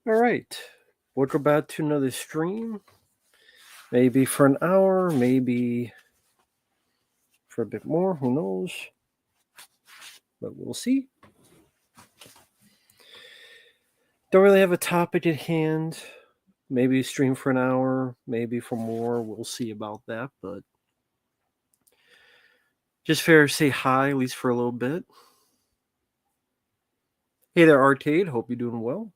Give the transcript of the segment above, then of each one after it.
Alright, welcome back to another stream. Maybe for an hour, maybe for a bit more, who knows? But we'll see. Don't really have a topic at hand. Maybe stream for an hour, maybe for more. We'll see about that, but just fair to say hi, at least for a little bit. Hey there, Arcade. Hope you're doing well.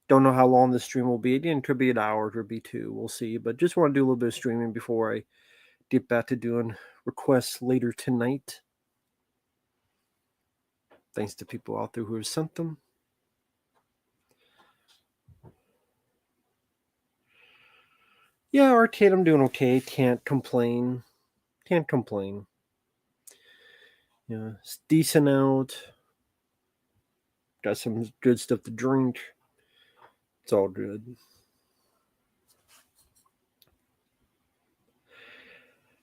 Don't know how long this stream will be. Again, it could be an hour, it could be two. We'll see. But just want to do a little bit of streaming before I get back to doing requests later tonight. Thanks to people out there who have sent them. Yeah, Arcade, I'm doing okay. Can't complain. Yeah, it's decent out. Got some good stuff to drink. It's all good.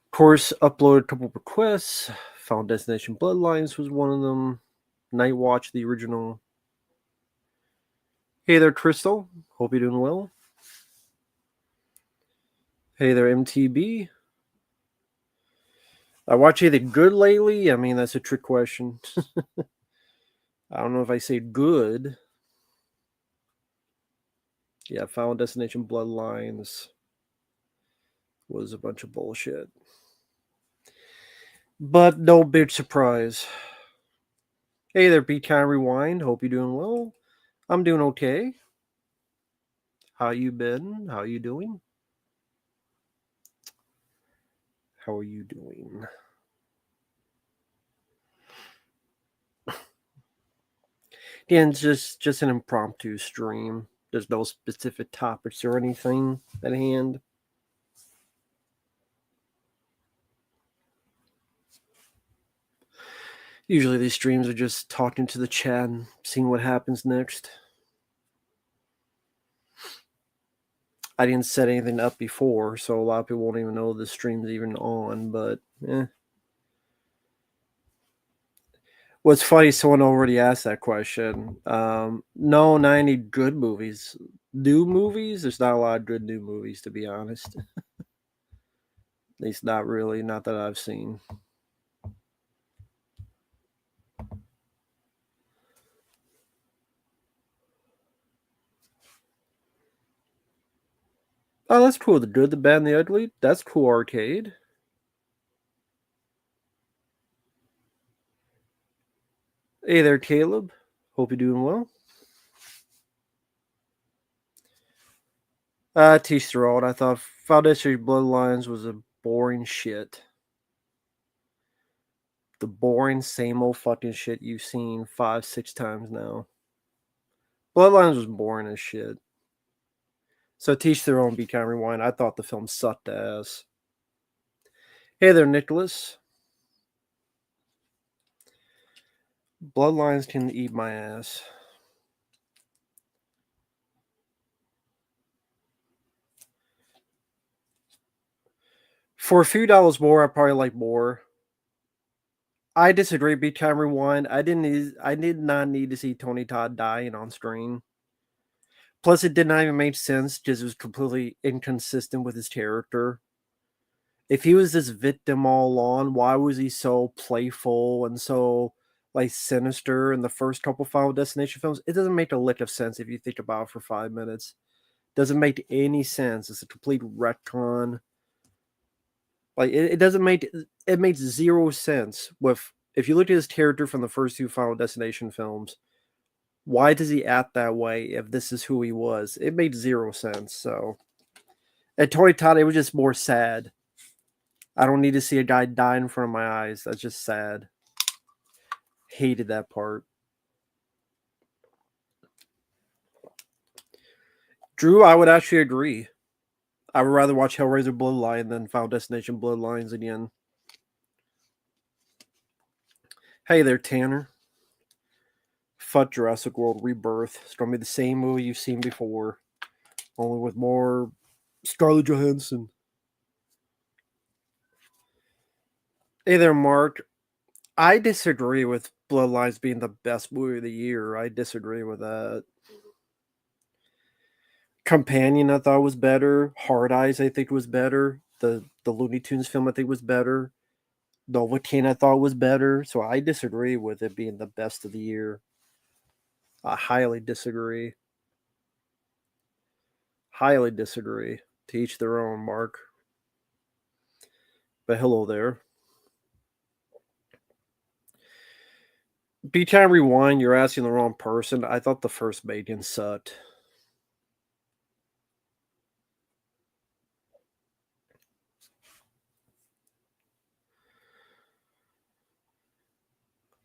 Of course, uploaded a couple requests. Found Destination Bloodlines was one of them. Night Watch, the original. Hey there, Crystal. Hope you're doing well. Hey there, MTB. I watch anything good lately? I mean, that's a trick question. I don't know if I say good. Yeah, Final Destination Bloodlines was a bunch of bullshit. But no big surprise. Hey there, Be Kind Rewind. Hope you're doing well. I'm doing okay. How you been? How you doing? How are you doing? Again, it's just an impromptu stream. There's no specific topics or anything at hand. Usually these streams are just talking to the chat and seeing what happens next. I didn't set anything up before, so a lot of people won't even know the stream's even on, but What's funny, someone already asked that question. No, not any good movies. New movies? There's not a lot of good new movies, to be honest. At least not really, not that I've seen. Oh, that's cool. The Good, the Bad, and the Ugly. That's cool, Arcade. Hey there, Caleb. Hope you're doing well. Teach their own. I thought Foundation Bloodlines was a boring shit. The boring, same old fucking shit you've seen 5-6 times now. Bloodlines was boring as shit. So teach their own, Be Kind Rewind. I thought the film sucked ass. Hey there, Nicholas. Bloodlines can eat my ass. For a few dollars more, I probably like more. I disagree, Be Kind Rewind. I did not need to see Tony Todd dying on screen. Plus, it did not even make sense because it was completely inconsistent with his character. If he was this victim all along, why was he so playful and so like sinister in the first couple Final Destination films? It doesn't make a lick of sense if you think about it for 5 minutes. Doesn't make any sense. It's a complete retcon. Like it doesn't make it makes zero sense with if you look at his character from the first two Final Destination films. Why does he act that way if this is who he was? It made zero sense. So at Tony Todd, it was just more sad. I don't need to see a guy die in front of my eyes. That's just sad. Hated that part. Drew, I would actually agree. I would rather watch Hellraiser Bloodline than Final Destination Bloodlines again. Hey there, Tanner. Fuck Jurassic World Rebirth. It's going to be the same movie you've seen before, only with more Scarlett Johansson. Hey there, Mark. I disagree with Bloodlines being the best movie of the year. I disagree with that. Companion I thought was better. Hard Eyes I think was better. The Looney Tunes film I think was better. Novocaine I thought was better. So I disagree with it being the best of the year. I highly disagree. Highly disagree. To each their own, Mark. But hello there. Beat Time Rewind, you're asking the wrong person. I thought the first Megan sucked.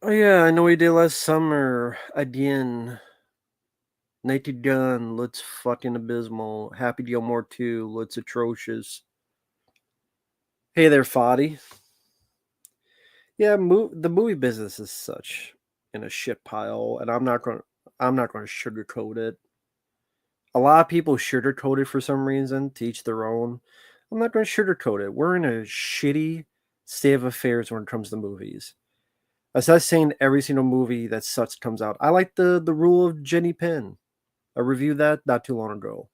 Oh yeah, I know we did last summer. Again. Naked Gun looks fucking abysmal. Happy Gilmore 2 looks atrocious. Hey there, Foddy. Yeah, the movie business is such in a shit pile, and I'm not going to sugarcoat it. A lot of people sugarcoat it for some reason, to each their own. I'm not going to sugarcoat it. We're in a shitty state of affairs when it comes to movies. As I was saying, every single movie that sucks comes out. I like the Rule of Jenny Penn. I reviewed that not too long ago.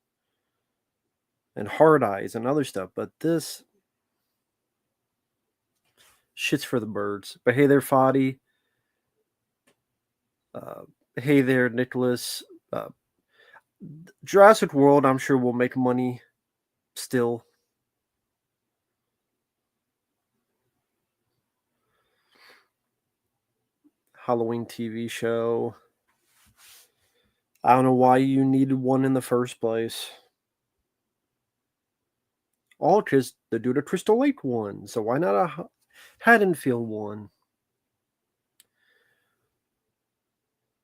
And Hard Eyes and other stuff, but this shit's for the birds. But hey there, Foddy. Uh, hey there, Nicholas. Uh, Jurassic World, I'm sure will make money still. Halloween TV show. I don't know why you needed one in the first place. All because they do the Crystal Lake one, so why not a Haddonfield one?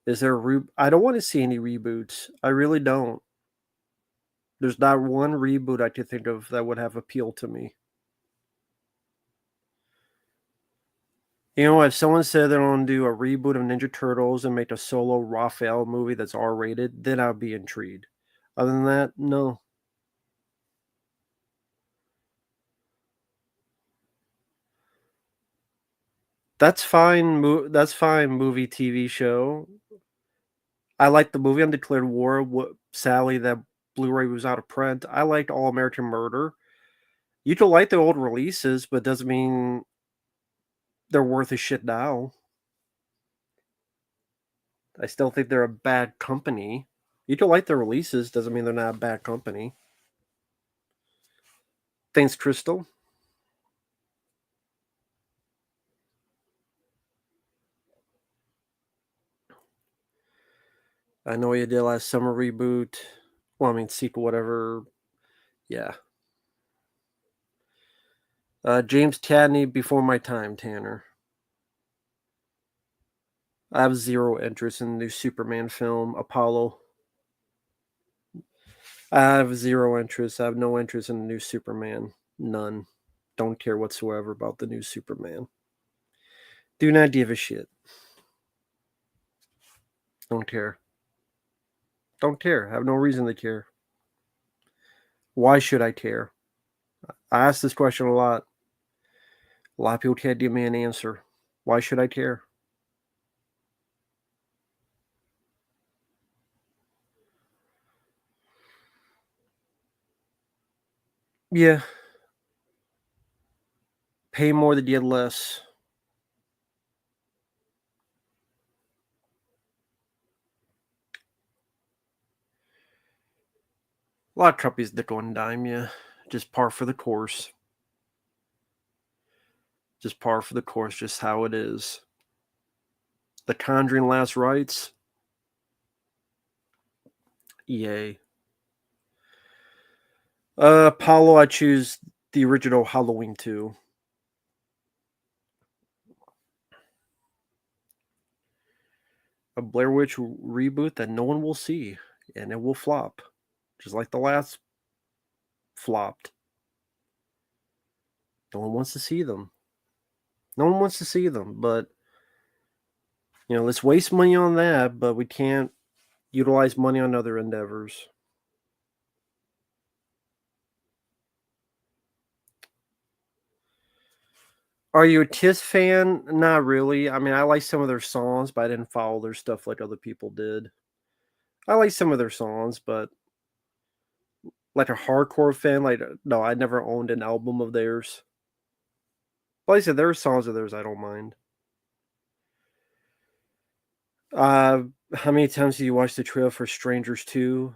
Is there a I don't want to see any reboots. I really don't. There's not one reboot I could think of that would have appeal to me. You know, if someone said they're going to do a reboot of Ninja Turtles and make a solo Raphael movie that's R-rated, then I'd be intrigued. Other than that, no. That's fine. That's fine. Movie, TV show. I liked the movie Undeclared War. Sadly, that Blu-ray was out of print. I liked All American Murder. You can like the old releases, but doesn't mean they're worth a shit now. I still think they're a bad company. You can like the releases, doesn't mean they're not a bad company. Thanks, Crystal. I know you did last summer reboot. Well, I mean sequel, whatever. Yeah. James Tadney, Before My Time, Tanner. I have zero interest in the new Superman film, Apollo. I have zero interest. I have no interest in the new Superman. None. Don't care whatsoever about the new Superman. Do not give a shit. Don't care. Don't care. I have no reason to care. Why should I care? I ask this question a lot. A lot of people can't give me an answer. Why should I care? Yeah. Pay more to get less. A lot of companies nickel and dime you. Just par for the course. Just par for the course, just how it is. The Conjuring Last Rites. Yay. Apollo, I choose the original Halloween 2. A Blair Witch reboot that no one will see, and it will flop. Just like the last flopped. No one wants to see them. No one wants to see them, but let's waste money on that, but we can't utilize money on other endeavors. Are you a Kiss fan? Not really. I mean, I like some of their songs, but I didn't follow their stuff like other people did. I like some of their songs, but like a hardcore fan. Like, no, I never owned an album of theirs. Like I said, there are songs of theirs I don't mind. How many times have you watched the trailer for Strangers 2?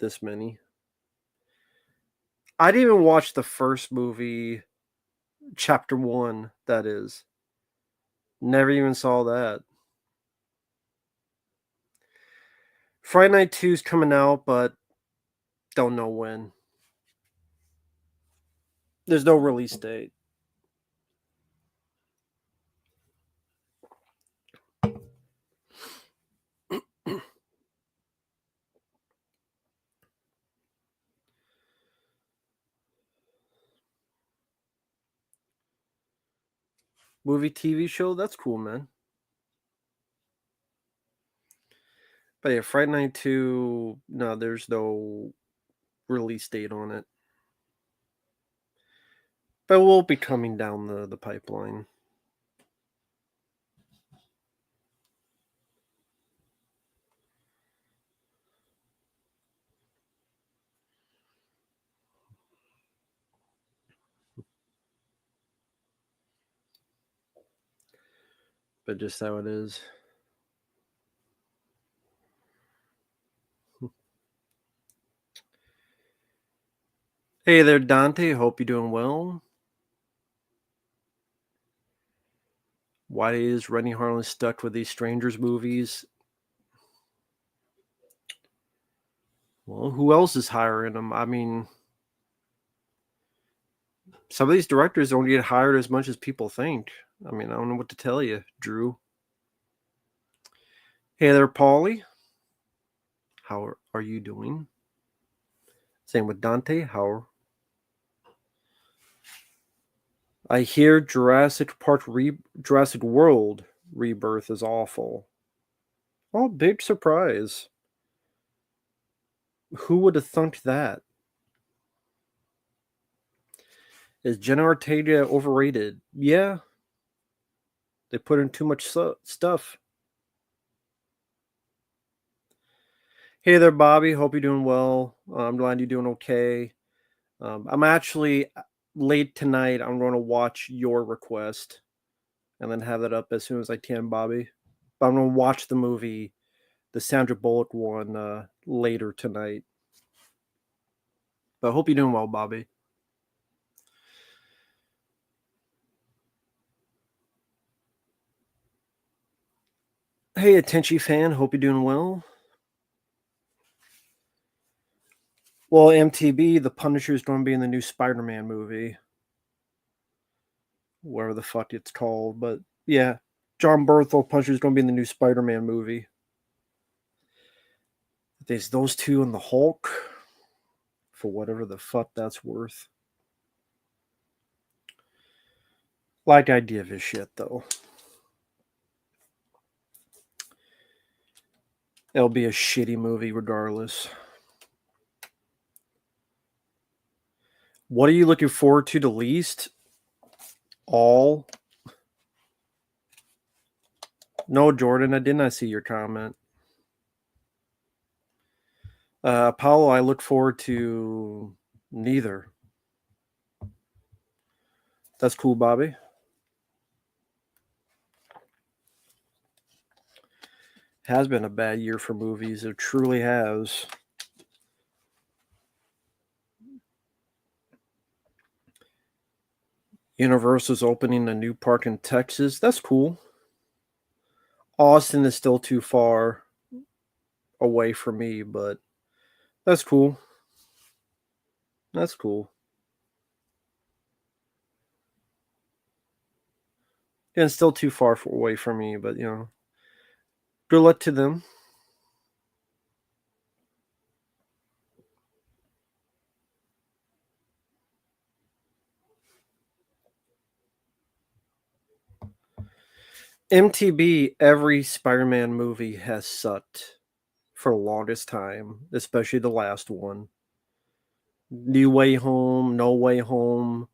This many. I didn't even watch the first movie, Chapter 1, that is. Never even saw that. Friday Night 2 is coming out, but don't know when. There's no release date. Movie TV show? That's cool, man. But yeah, Friday Night 2, no, there's no release date on it. But we'll be coming down the pipeline. But just how it is. Hey there, Dante. Hope you're doing well. Why is Rennie Harlan stuck with these Strangers movies? Well, who else is hiring him? I mean, some of these directors don't get hired as much as people think. I mean, I don't know what to tell you, Drew. Hey there, Paulie. How are you doing? Same with Dante. How? I hear Jurassic World Rebirth is awful. Oh, big surprise. Who would have thunk that? Is Jenna Ortega overrated? Yeah. They put in too much stuff. Hey there, Bobby. Hope you're doing well. I'm glad you're doing okay. I'm actually late tonight. I'm going to watch your request and then have it up as soon as I can, Bobby. But I'm going to watch the movie, the Sandra Bullock one, later tonight. But I hope you're doing well, Bobby. Hey, Attenchi fan. Hope you're doing well. Well, MTB, The Punisher is going to be in the new Spider-Man movie. Whatever the fuck it's called. But yeah, John Berthel, Punisher is going to be in the new Spider-Man movie. There's those two and the Hulk, for whatever the fuck that's worth. Like idea of his shit, though. It'll be a shitty movie regardless. What are you looking forward to the least? All? No, Jordan, I did not see your comment. Apollo, I look forward to neither. That's cool, Bobby. Has been a bad year for movies. It truly has. Universal's opening a new park in Texas. That's cool. Austin is still too far away from me, but that's cool. That's cool. And it's still too far away from me, but good luck to them. MTB, every Spider-Man movie has sucked for the longest time, especially the last one. New Way Home, No Way Home,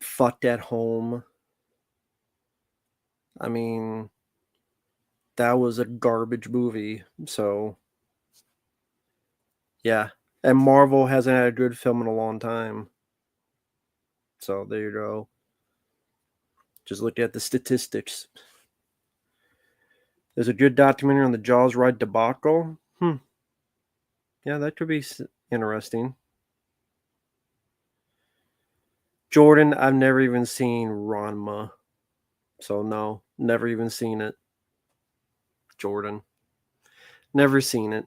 Fucked at Home. I mean, that was a garbage movie, so Yeah. And Marvel hasn't had a good film in a long time. So there you go. Just look at the statistics. There's a good documentary on the Jaws ride debacle. Yeah, that could be interesting. Jordan, I've never even seen Ranma. So no, never even seen it. Jordan. Never seen it.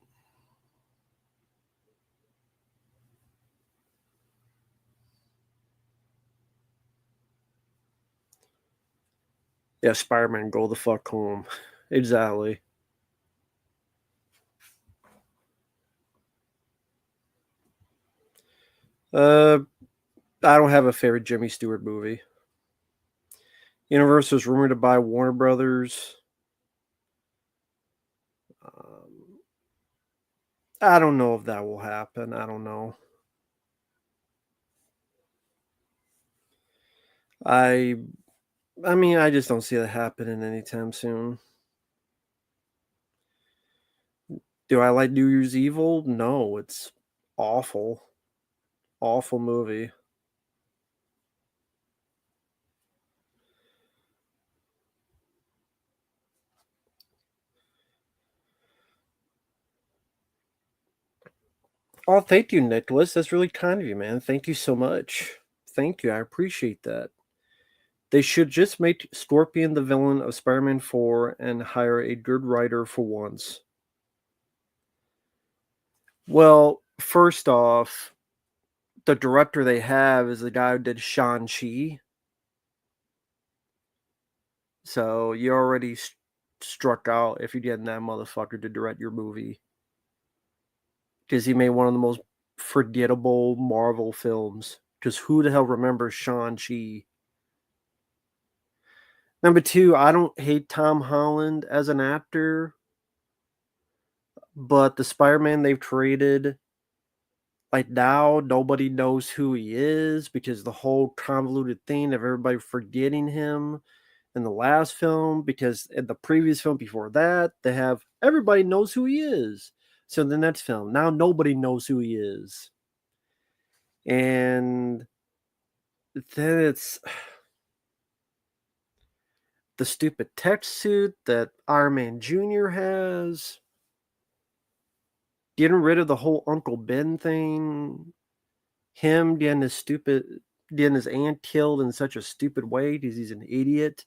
Yeah, Spider-Man, go the fuck home. Exactly. Uh, I don't have a favorite Jimmy Stewart movie. Universal is rumored to buy Warner Brothers. Um, I don't know if that will happen. I don't know. I I mean, I just don't see that happening anytime soon. Do I like New Year's Evil? No, it's awful. Awful movie. Oh, thank you, Nicholas. That's really kind of you, man. Thank you so much. Thank you. I appreciate that. They should just make Scorpion the villain of Spider-Man 4 and hire a good writer for once. Well, first off, the director they have is the guy who did Shang-Chi. So you already struck out if you're getting that motherfucker to direct your movie. Because he made one of the most forgettable Marvel films. Because who the hell remembers Shang-Chi? Number two, I don't hate Tom Holland as an actor, but the Spider-Man they've created, like now, nobody knows who he is because the whole convoluted thing of everybody forgetting him in the last film, because in the previous film before that, they have everybody knows who he is. So the next film, now nobody knows who he is. And then it's the stupid tech suit that Iron Man Jr. has. Getting rid of the whole Uncle Ben thing. Him getting his aunt killed in such a stupid way because he's an idiot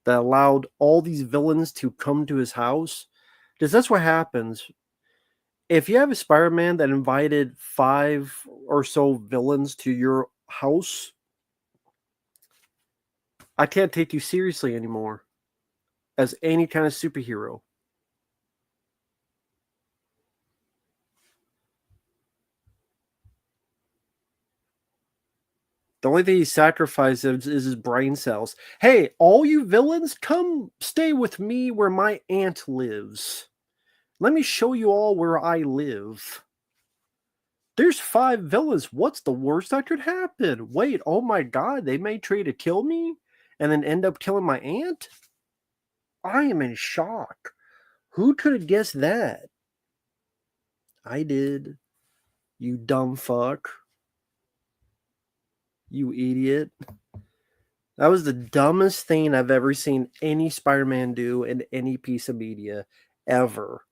that allowed all these villains to come to his house. Because that's what happens. If you have a Spider-Man that invited 5 or so villains to your house, I can't take you seriously anymore as any kind of superhero. The only thing he sacrifices is his brain cells. Hey, all you villains, come stay with me where my aunt lives. Let me show you all where I live. There's 5 villains. What's the worst that could happen? Wait, oh my god, they may try to kill me and then end up killing my aunt? I am in shock. Who could have guessed that? I did. You dumb fuck. You idiot. That was the dumbest thing I've ever seen any Spider-Man do in any piece of media ever.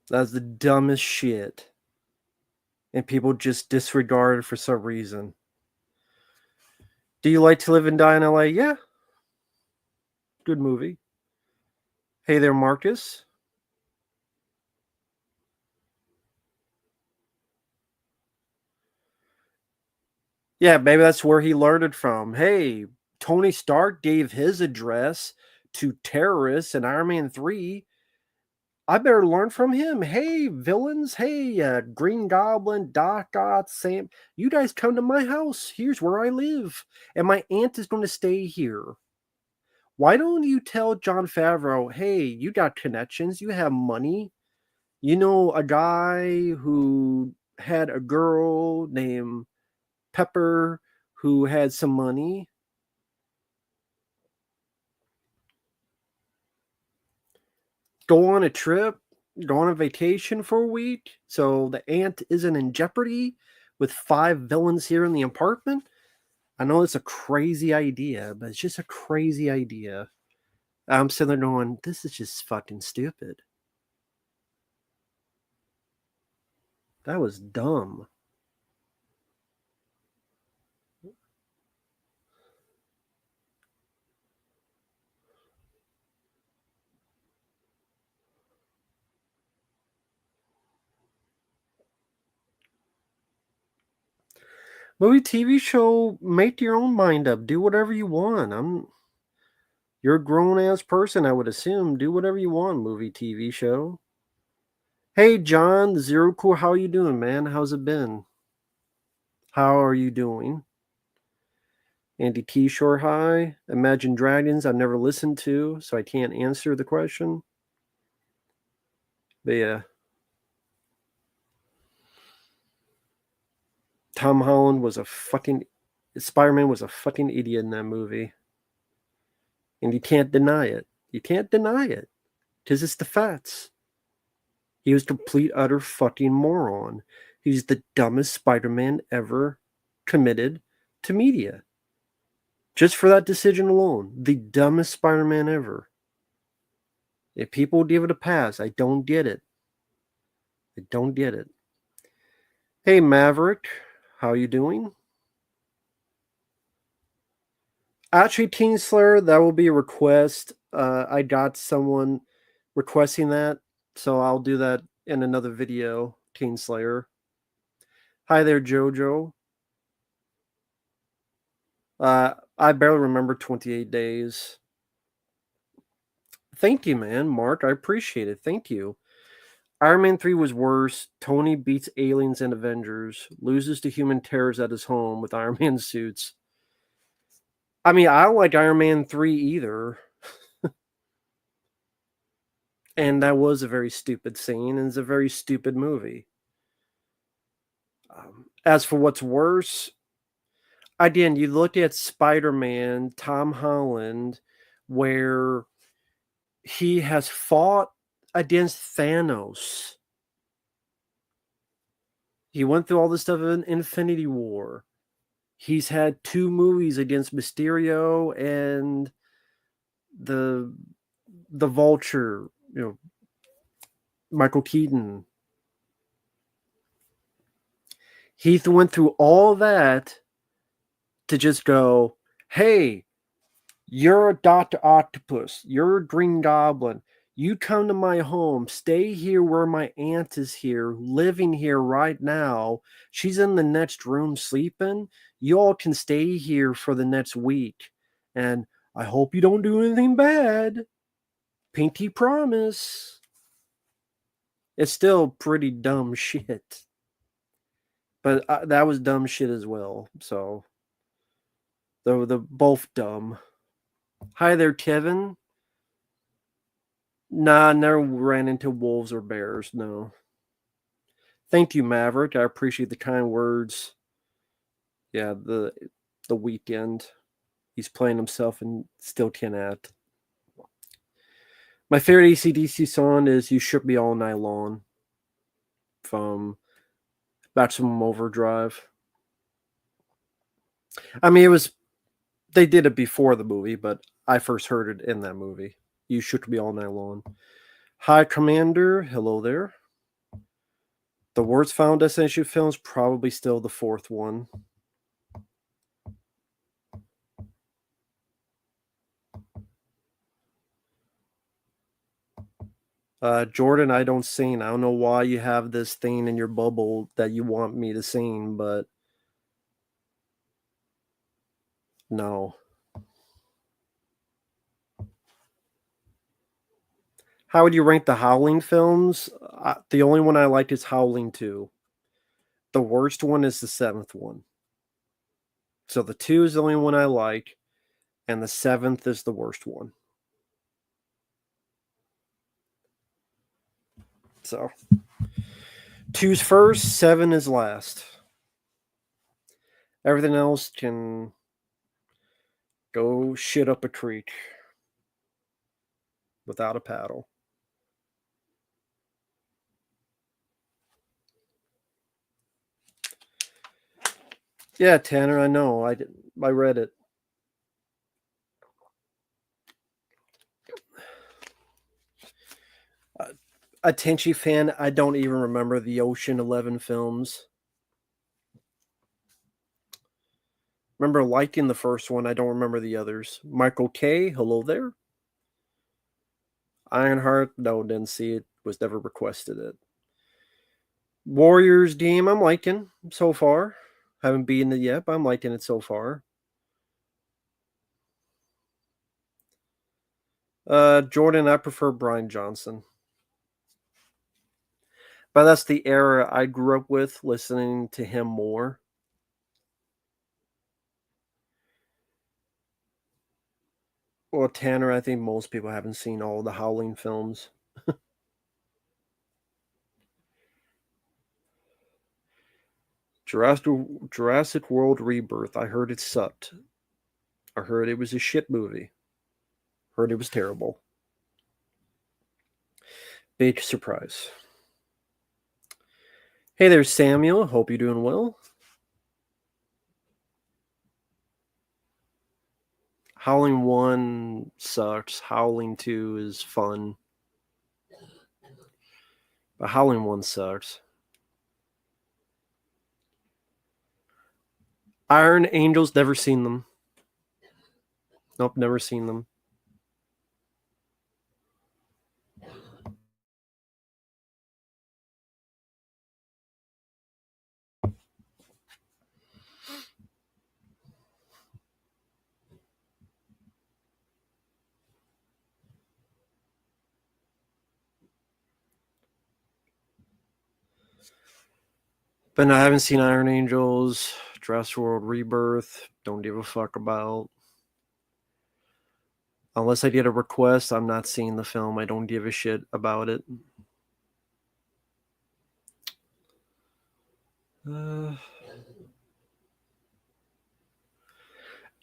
That's the dumbest shit. And people just disregard it for some reason. Do you like to live and die in LA? Yeah. Good movie. Hey there, Marcus. Yeah, maybe that's where he learned it from. Hey, Tony Stark gave his address to terrorists in Iron Man 3. I better learn from him. Hey, villains. Hey, Green Goblin, Doc Ock, Sam. You guys come to my house. Here's where I live. And my aunt is going to stay here. Why don't you tell John Favreau, hey, you got connections. You have money. You know a guy who had a girl named Pepper who had some money. go on a trip, go on a vacation for a week, so the aunt isn't in jeopardy with 5 villains here in the apartment. I know it's a crazy idea, but it's just a crazy idea. I'm sitting there going, this is just fucking stupid. That was dumb. Movie, TV show, make your own mind up. Do whatever you want. You're a grown ass person, I would assume. Do whatever you want, movie, TV show. Hey John, Zero Cool, how you doing, man? How's it been? How are you doing? Andy T Shore High, Imagine Dragons, I've never listened to, so I can't answer the question. But yeah. Tom Holland was a fucking Spider-Man was a fucking idiot in that movie. And you can't deny it. You can't deny it. Because it's the facts. He was complete utter fucking moron. He's the dumbest Spider-Man ever committed to media. Just for that decision alone, the dumbest Spider-Man ever. If people give it a pass, I don't get it. I don't get it. Hey Maverick, how you doing? Actually, Teen Slayer, that will be a request. I got someone requesting that, so I'll do that in another video. Teen Slayer. Hi there, Jojo. I barely remember 28 Days. Thank you, man, Mark. I appreciate it. Thank you. Iron Man 3 was worse. Tony beats aliens and Avengers, loses to human terrors at his home with Iron Man suits. I mean, I don't like Iron Man 3 either. And that was a very stupid scene, and it's a very stupid movie. As for what's worse, again, you look at Spider-Man, Tom Holland, where he has fought against Thanos. He went through all this stuff in Infinity War. He's had 2 movies against Mysterio and the Vulture, Michael Keaton. He went through all that to just go, hey, you're a Dr. Octopus. You're a Green Goblin. You come to my home. Stay here where my aunt is here, living here right now. She's in the next room sleeping. You all can stay here for the next week. And I hope you don't do anything bad. Pinky promise. It's still pretty dumb shit. But that was dumb shit as well. So they're both dumb. Hi there, Kevin. Nah, never ran into wolves or bears, no. Thank you, Maverick. I appreciate the kind words. Yeah, the weekend. He's playing himself and still can't act. My favorite AC/DC song is You Shook Me All Night Long from Maximum Overdrive. I mean, they did it before the movie, but I first heard it in that movie. You Shook Me All Night Long. Hi, Commander. Hello there. The worst Final Destination film is probably still the 4th one. Jordan, I don't sing. I don't know why you have this thing in your bubble that you want me to sing, but no. How would you rank the Howling films? The only one I like is Howling 2. The worst one is the 7th one. So the 2 is the only one I like, and the 7th is the worst one. So 2's first, 7 is last. Everything else can go shit up a creek without a paddle. Yeah, Tanner, I know. I read it. A Tenchi fan, I don't even remember the Ocean 11 films. Remember liking the first one, I don't remember the others. Michael K, hello there. Ironheart, no, didn't see it. Was never requested it. Warriors game, I'm liking so far. Haven't beaten it yet, but I'm liking it so far. Jordan, I prefer Brian Johnson. But that's the era I grew up with, listening to him more. Well, Tanner, I think most people haven't seen all the Howling films. Jurassic World Rebirth. I heard it sucked. I heard it was a shit movie. Heard it was terrible. Big surprise. Hey there, Samuel. Hope you're doing well. Howling 1 sucks. Howling 2 is fun. But Howling 1 sucks. Iron Angels, never seen them. Nope, never seen them. But no, I haven't seen Iron Angels, Jurassic World Rebirth. Don't give a fuck about. Unless I get a request, I'm not seeing the film. I don't give a shit about it.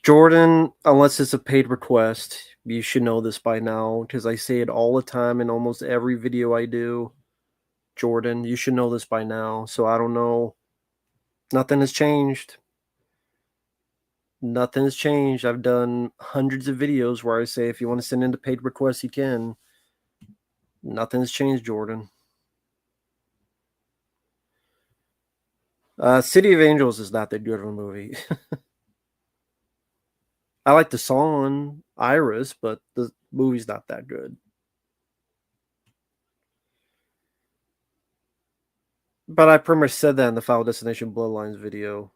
Jordan, unless it's a paid request, you should know this by now because I say it all the time in almost every video I do. Jordan, you should know this by now. So I don't know. Nothing has changed. Nothing has changed. I've done hundreds of videos where I say if you want to send in a paid request, you can. Nothing has changed, Jordan. City of Angels is not that good of a movie. I like the song Iris, but the movie's not that good. But I pretty much said that in the Final Destination Bloodlines video.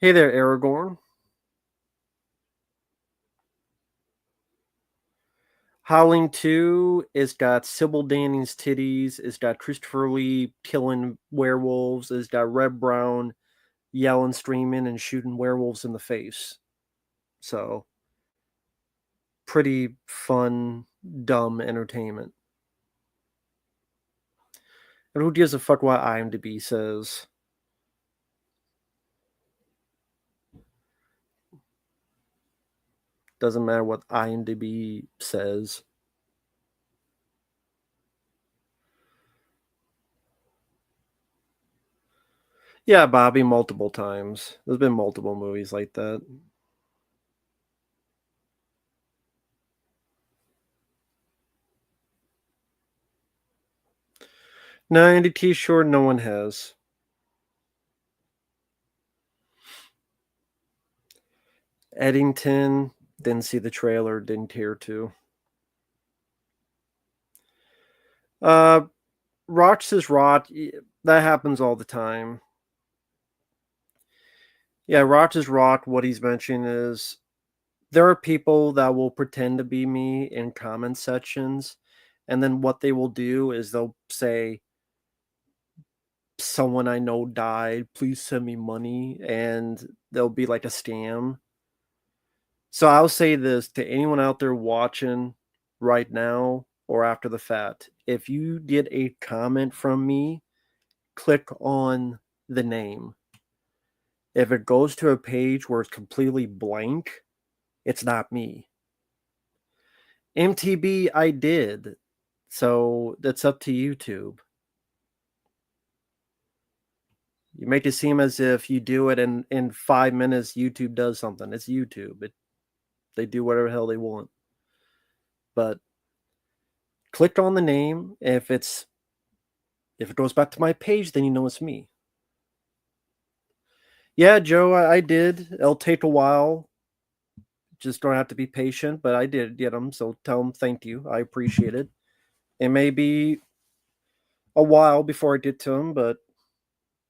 Hey there, Aragorn. Howling 2, it's got Sybil Danning's titties. It's got Christopher Lee killing werewolves. It's got Red Brown yelling, screaming, and shooting werewolves in the face. So, pretty fun, dumb entertainment. And who gives a fuck what IMDb says? Doesn't matter what IMDb says. Yeah, Bobby, multiple times. There's been multiple movies like that. 90 T-shirt, no one has. Eddington, didn't see the trailer, didn't care to. Rocks is rot. That happens all the time. Yeah, Rocks is rot. What he's mentioning is there are people that will pretend to be me in comment sections, and then what they will do is they'll say, someone I know died, please send me money, and there'll be like a scam. So I'll say this to anyone out there watching right now or after the fact. If you get a comment from me, click on the name. If it goes to a page where it's completely blank, it's not me. MTB, I did. So that's up to YouTube. You make it seem as if you do it and in 5 minutes YouTube does something. It's YouTube. They do whatever the hell they want. But click on the name. If it goes back to my page, then you know it's me. Yeah, Joe, I did. It'll take a while. Just don't have to be patient, but I did get them. So tell them thank you. I appreciate it. It may be a while before I get to them, but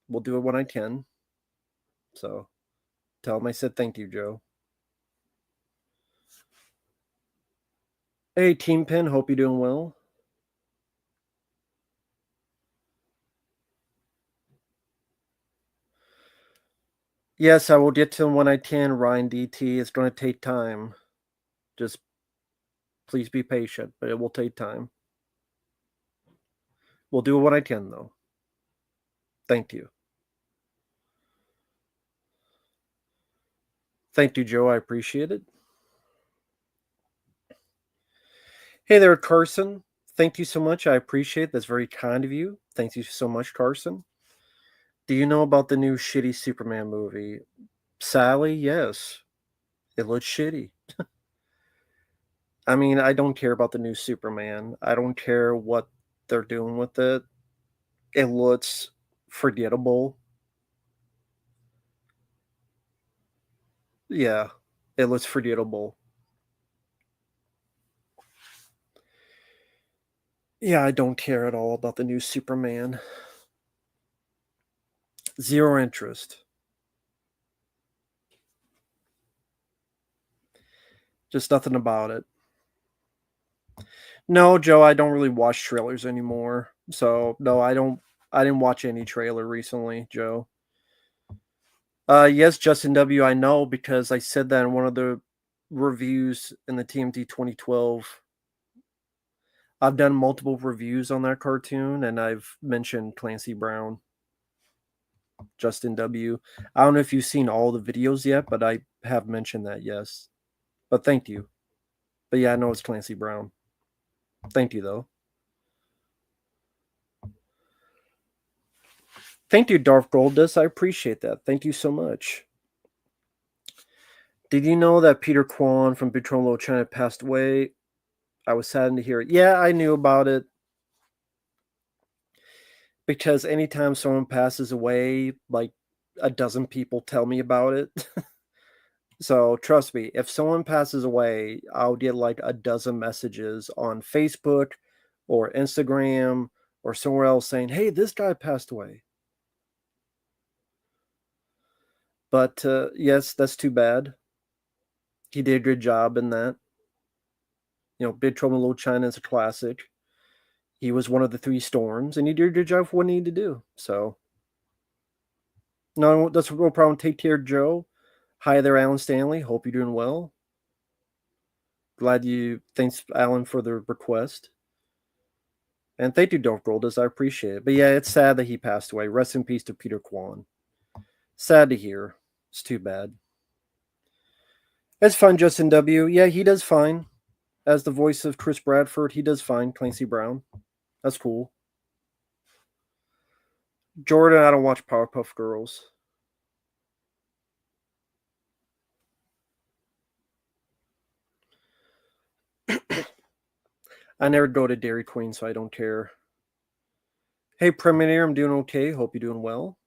we'll do it when I can. So tell them I said thank you, Joe. Hey, Team Pin, hope you're doing well. Yes, I will get to them when I can, Ryan DT. It's going to take time. Just please be patient, but it will take time. We'll do it when I can, though. Thank you. Thank you, Joe. I appreciate it. Hey there, Carson. Thank you so much. I appreciate it. That's very kind of you. Thank you so much, Carson. Do you know about the new shitty Superman movie? Sally, yes. It looks shitty. I mean, I don't care about the new Superman. I don't care what they're doing with it. It looks forgettable. Yeah, it looks forgettable. Yeah, I don't care at all about the new Superman. Zero interest. Just nothing about it. No, Joe, I don't really watch trailers anymore. So, no, I didn't watch any trailer recently, Joe. Yes, Justin W, I know because I said that in one of the reviews in the TMT 2012. I've done multiple reviews on that cartoon and I've mentioned Clancy Brown, Justin W. I don't know if you've seen all the videos yet, but I have mentioned that, yes. But thank you. But yeah, I know it's Clancy Brown. Thank you, though. Thank you, Darth Goldust. I appreciate that. Thank you so much. Did you know that Peter Kwan from Big Trouble in Little China passed away? I was saddened to hear it. Yeah, I knew about it because anytime someone passes away, like a dozen people tell me about it. So trust me, if someone passes away, I'll get like a dozen messages on Facebook or Instagram or somewhere else saying, "Hey, this guy passed away." But yes, that's too bad. He did a good job in that. You know, Big Trouble in Little China is a classic. He was one of the three storms, and he did a good job for what he needed to do. So, no, that's no problem. Take care, Joe. Hi there, Alan Stanley. Hope you're doing well. Glad you. Thanks, Alan, for the request. And thank you, Dark Goldust. I appreciate it. But yeah, it's sad that he passed away. Rest in peace to Peter Kwan. Sad to hear. It's too bad. It's fine, Justin W. Yeah, he does fine. As the voice of Chris Bradford, he does fine. Clancy Brown. That's cool. Jordan, I don't watch Powerpuff Girls. I never go to Dairy Queen, so I don't care. Hey, Premiere, I'm doing okay. Hope you're doing well.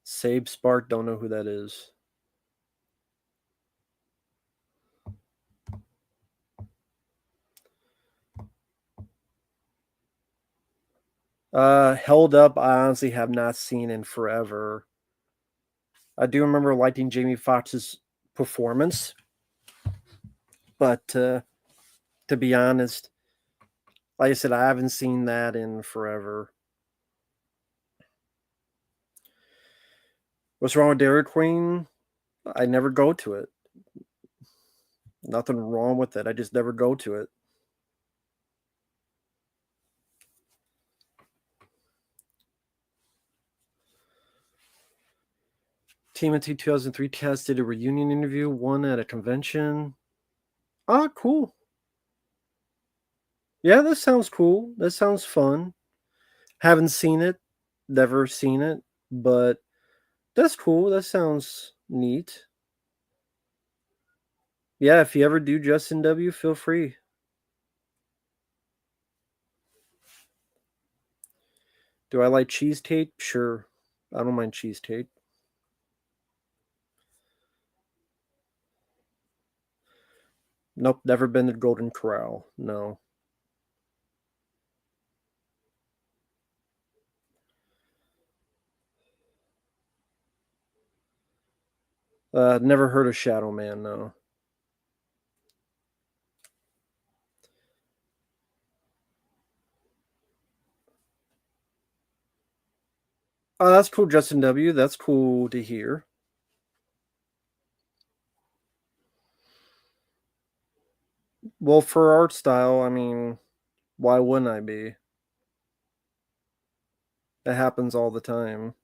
Save Spark, don't know who that is. Held Up, I honestly have not seen in forever. I do remember liking Jamie Foxx's performance, but to be honest, like I said, I haven't seen that in forever. What's wrong with Dairy Queen? I never go to it. Nothing wrong with it. I just never go to it. TMNT 2003 cast did a reunion interview, one at a convention. Ah, cool. Yeah, this sounds cool. That sounds fun. Haven't seen it, never seen it, but that's cool. That sounds neat. Yeah, if you ever do Justin W, feel free. Do I like cheese tape? Sure. I don't mind cheese tape. Nope, never been to Golden Corral. No. Never heard of Shadow Man, no. Oh, that's cool, Justin W. That's cool to hear. Well, for art style, I mean, why wouldn't I be? It happens all the time.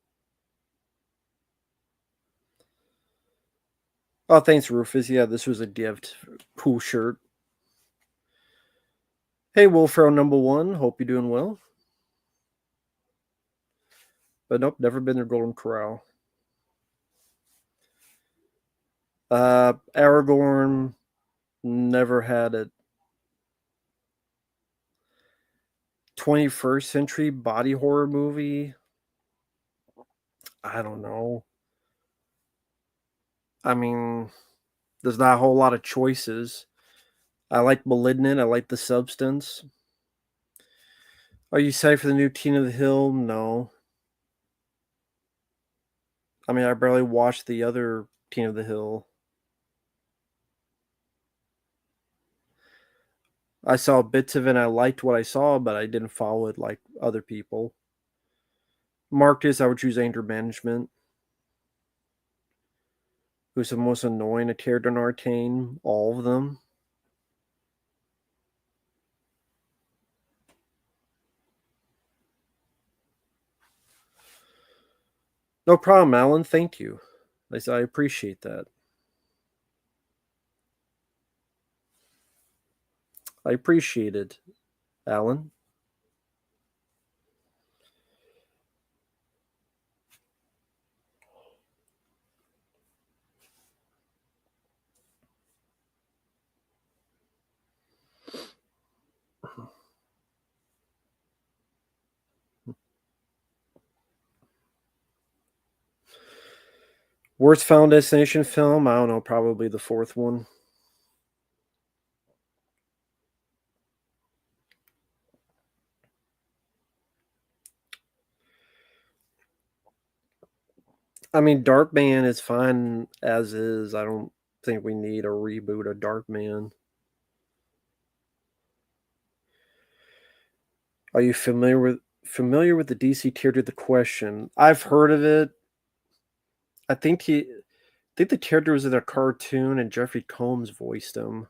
Oh, thanks, Rufus. Yeah, this was a gift. Cool shirt. Hey, Wolfro number one. Hope you're doing well. But nope, never been to Golden Corral. Aragorn, never had it. 21st century body horror movie. I don't know. I mean, there's not a whole lot of choices. I like Malignant. I like The Substance. Are you excited for the new Teen of the Hill? No. I mean, I barely watched the other Teen of the Hill. I saw bits of it and I liked what I saw, but I didn't follow it like other people. Marcus, I would choose Anger Management. Who's the most annoying character in Arcane? All of them. No problem, Alan. Thank you. I appreciate that. I appreciate it, Alan. Worst Final Destination film? I don't know, probably the fourth one. I mean, Darkman is fine as is. I don't think we need a reboot of Darkman. Are you familiar with the DC character? The question. I've heard of it. I think the character was in a cartoon and Jeffrey Combs voiced him.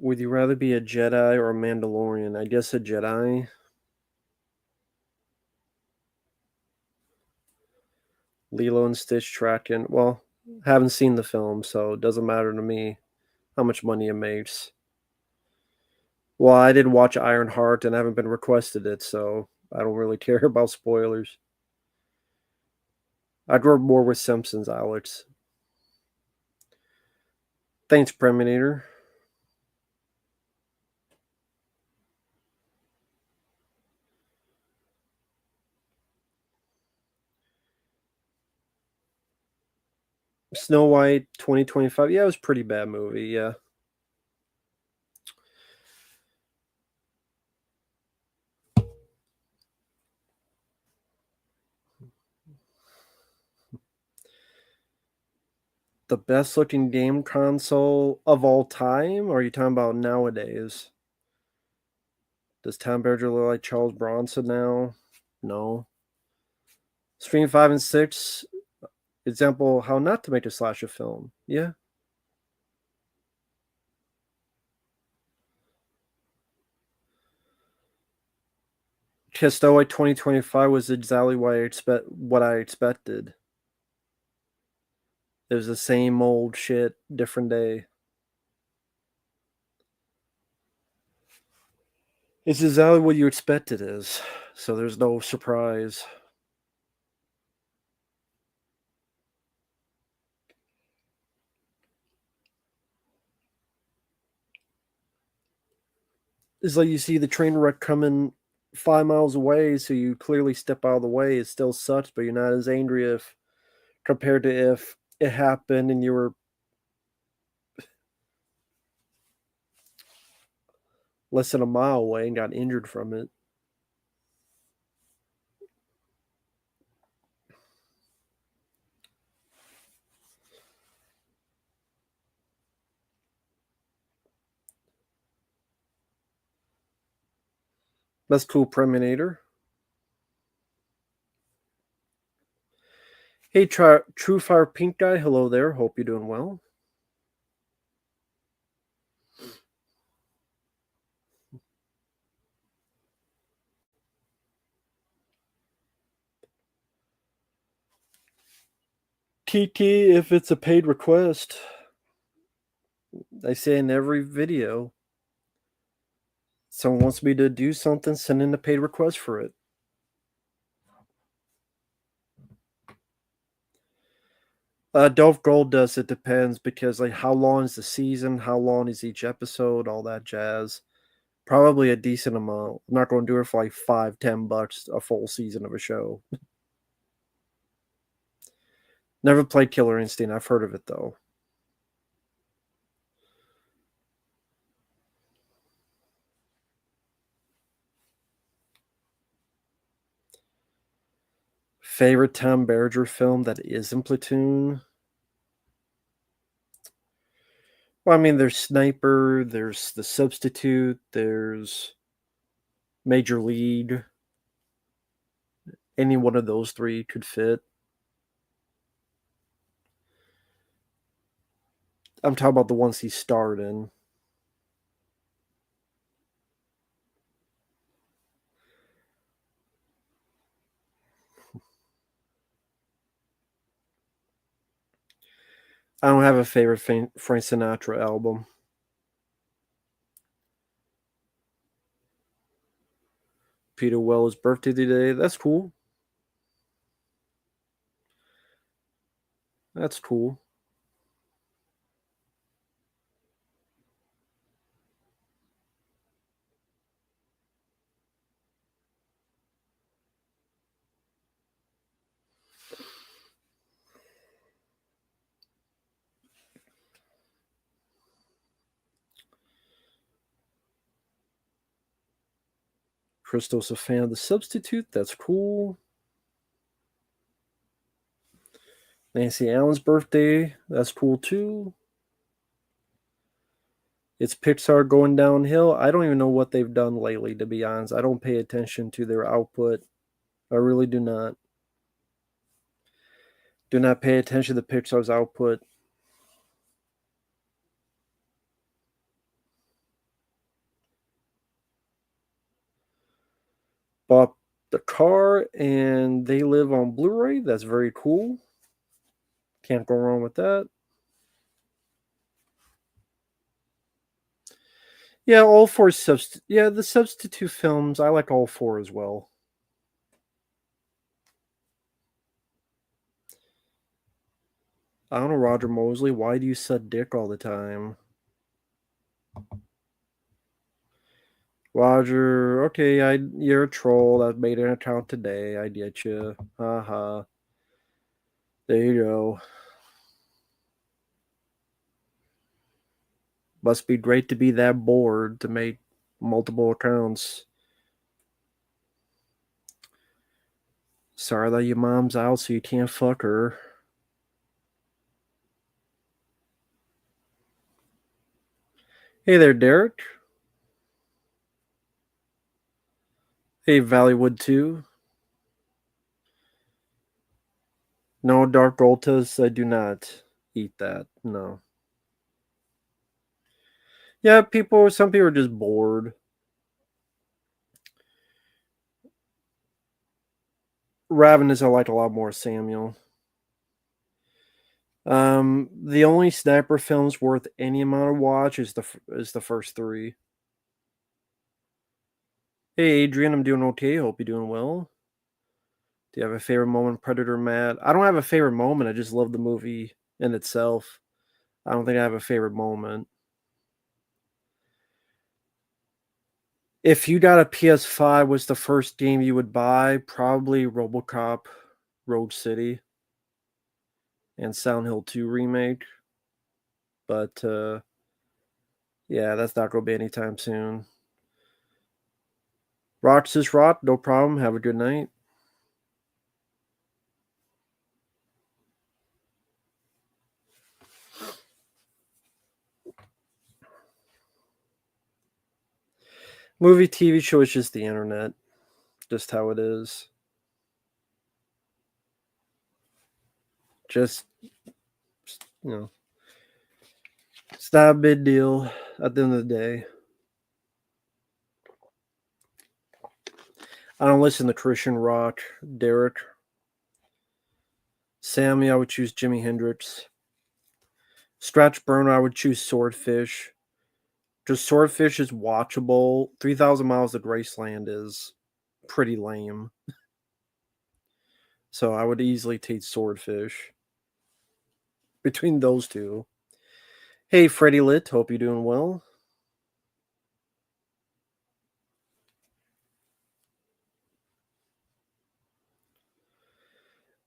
Would you rather be a Jedi or a Mandalorian? I guess a Jedi. Lilo and Stitch tracking. Well, haven't seen the film, so it doesn't matter to me how much money it makes. Well, I did watch Ironheart and haven't been requested it, so I don't really care about spoilers. I'd work more with Simpsons, Alex. Thanks, Preminator. Snow White 2025. Yeah, it was a pretty bad movie. Yeah. The best looking game console of all time? Or are you talking about nowadays? Does Tom Berger look like Charles Bronson now? No. Stream 5 and 6, example, how not to make a slasher film. Yeah. Castoa 2025 was exactly what I expected. It was the same old shit, different day. It's exactly what you expect it is, so there's no surprise. It's like you see the train wreck coming 5 miles away, so you clearly step out of the way. It still sucks, but you're not as angry if compared to if it happened and you were less than a mile away and got injured from it. That's cool, Preminator. Hey, True Fire Pink Guy, hello there. Hope you're doing well. TT, if it's a paid request, I say in every video, someone wants me to do something, send in a paid request for it. Dolph Gold does. It depends because like how long is the season, how long is each episode, all that jazz. Probably a decent amount. I'm not going to do it for like $5-10 a full season of a show. Never played Killer Instinct. I've heard of it though. Favorite Tom Berenger film that isn't Platoon? Well, I mean, there's Sniper, there's The Substitute, there's Major League. Any one of those three could fit. I'm talking about the ones he starred in. I don't have a favorite Frank Sinatra album. Peter Wells' birthday today. That's cool. That's cool. Crystal's a fan of The Substitute. That's cool. Nancy Allen's birthday. That's cool too. It's Pixar going downhill. I don't even know what they've done lately, to be honest. I don't pay attention to their output. I really do not. Do not pay attention to Pixar's output. Bought the car and they live on Blu-ray. That's very cool. Can't go wrong with that. Yeah, all four yeah, the substitute films, I like all four as well. I don't know, Roger Mosley, why do you suck dick all the time? Roger, okay, you're a troll that made an account today. I get you. Haha. There you go. Must be great to be that bored to make multiple accounts. Sorry that your mom's out so you can't fuck her. Hey there, Derek. Hey, Valleywood 2. No, Dark Goltas, I do not eat that. No. Yeah, some people are just bored. Ravenous, I like a lot more Samuel. The only sniper films worth any amount of watch is the first three. Hey Adrian, I'm doing okay. Hope you're doing well. Do you have a favorite moment, Predator Matt? I don't have a favorite moment. I just love the movie in itself. I don't think I have a favorite moment. If you got a PS5, what's the first game you would buy? Probably RoboCop, Road City, and Silent Hill 2 remake. But yeah, that's not gonna be anytime soon. Rocks is rot, no problem. Have a good night. Movie, TV show is just the internet, just how it is. Just you know, it's not a big deal at the end of the day. I don't listen to Christian rock. Derek, Sammy, I would choose Jimi Hendrix. Scratch Burner, I would choose Swordfish. Just Swordfish is watchable. 3,000 Miles of Graceland is pretty lame. So I would easily take Swordfish between those two. Hey, Freddie Lit, hope you're doing well.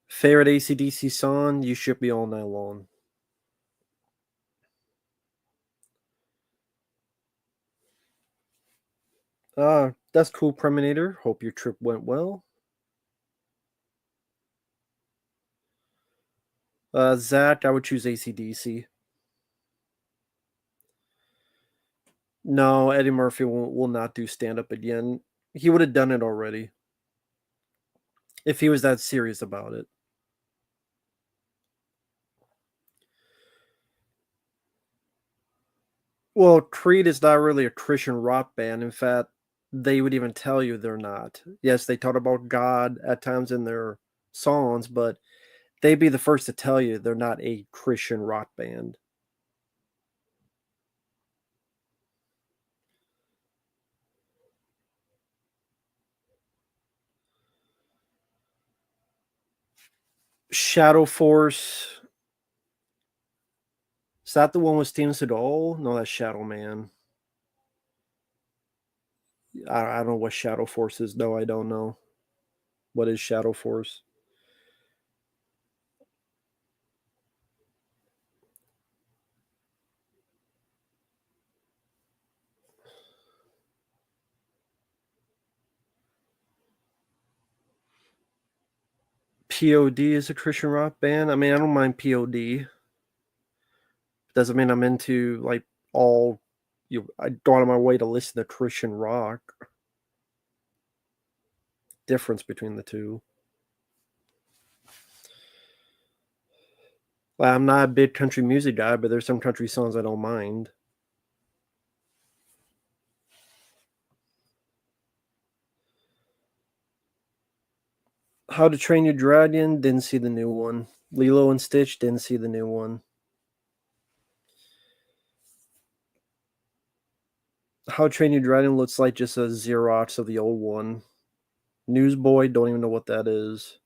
Favorite ACDC song? You Should Be All Night Long. That's cool, Preminator. Hope your trip went well. Zach, I would choose ACDC. No, Eddie Murphy will not do stand up again. He would have done it already if he was that serious about it. Well, Creed is not really a Christian rock band. In fact, they would even tell you they're not. Yes, they talk about God at times in their songs, but they'd be the first to tell you they're not a Christian rock band. Shadow Force. Is that the one with Steven Seagal? No, that's Shadow Man. I don't know what Shadow Force is. No, I don't know. What is Shadow Force? POD is a Christian rock band. I mean, I don't mind POD. Doesn't mean I'm into like all. I go out of my way to listen to Christian rock. Difference between the two. Well, I'm not a big country music guy, but there's some country songs I don't mind. How to Train Your Dragon, didn't see the new one. Lilo and Stitch, didn't see the new one. How to Train Your Dragon looks like just a Xerox of the old one. Newsboy, don't even know what that is.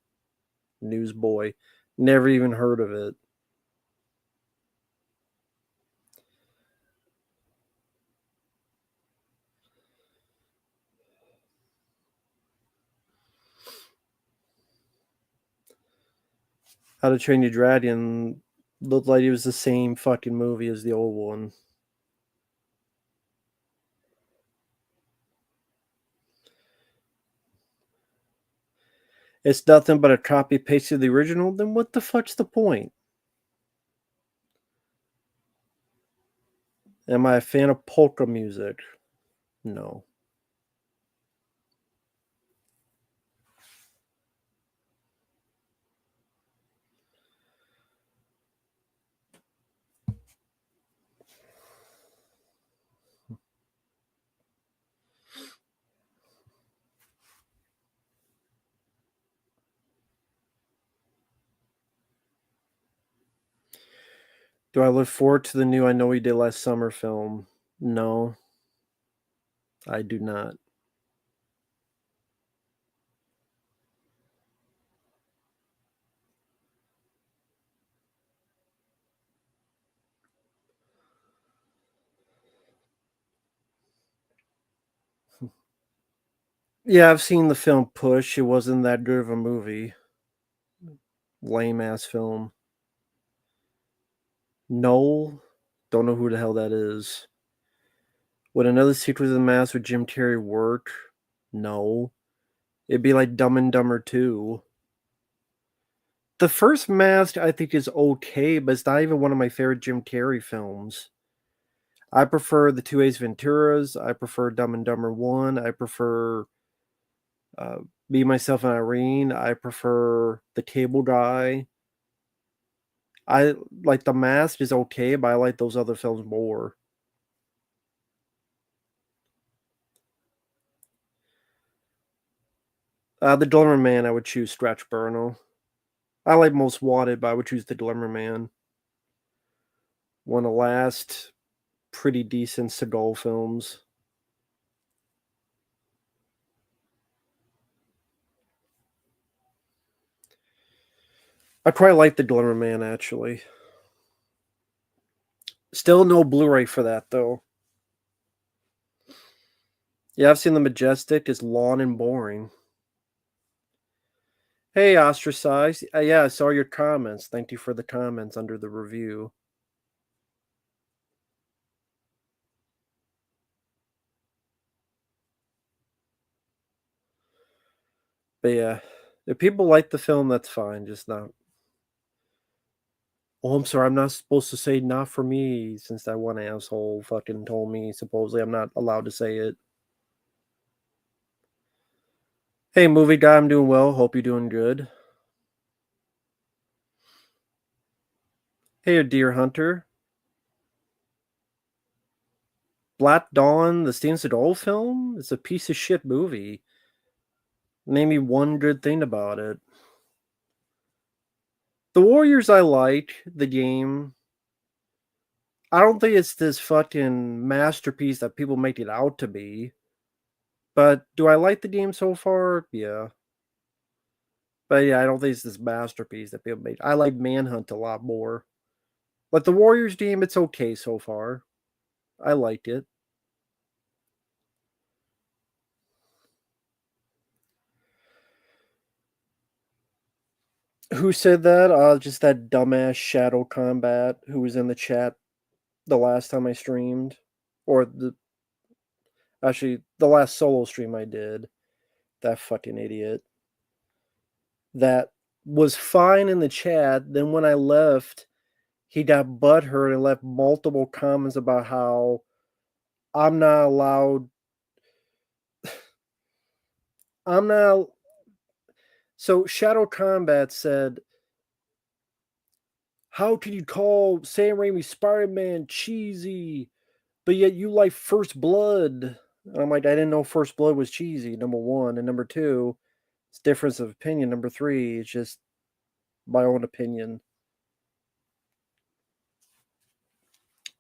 Newsboy, never even heard of it. How to Train Your Dragon looked like it was the same fucking movie as the old one. It's nothing but a copy paste of the original. Then what the fuck's the point? Am I a fan of polka music? No. Do I look forward to the new I Know We Did Last Summer film? No, I do not. Yeah, I've seen the film Push. It wasn't that good of a movie. Lame ass film. No, don't know who the hell that is. Would another Secret of the Mask with Jim Carrey work? No. It'd be like Dumb and Dumber 2. The first Mask I think is okay, but it's not even one of my favorite Jim Carrey films. I prefer the two Ace Venturas. I prefer Dumb and Dumber 1. I prefer uh, Be Myself and Irene. I prefer The Cable Guy. I like The Mask is okay, but I like those other films more. The Glimmer Man, I would choose Scratch Burno. I like Most Wanted, but I would choose The Glimmer Man. One of the last pretty decent Seagal films. I quite like The Glimmer Man, actually. Still no Blu-ray for that, though. Yeah, I've seen The Majestic. It's long and boring. Hey, Ostracized. Yeah, I saw your comments. Thank you for the comments under the review. But yeah, if people like the film, that's fine. Just not. Oh, I'm sorry. I'm not supposed to say not for me since that one asshole fucking told me supposedly I'm not allowed to say it. Hey, movie guy, I'm doing well. Hope you're doing good. Hey, Deer Hunter. Black Dawn, the Steven Seagal film? It's a piece of shit movie. Name me one good thing about it. The Warriors, I like the game. I don't think it's this fucking masterpiece that people make it out to be. But do I like the game so far? Yeah. But yeah, I don't think it's this masterpiece that people made. I like Manhunt a lot more. But the Warriors game, it's okay so far. I liked it. Who said that? Just that dumbass Shadow Combat who was in the chat the last time I streamed. Or the last solo stream I did. That fucking idiot. That was fine in the chat. Then when I left, he got butthurt and left multiple comments about how I'm not allowed. I'm not. So Shadow Combat said, "How can you call Sam Raimi's Spider-Man cheesy, but yet you like First Blood?" And I'm like, I didn't know First Blood was cheesy. Number one, and number two, it's difference of opinion. Number three, it's just my own opinion.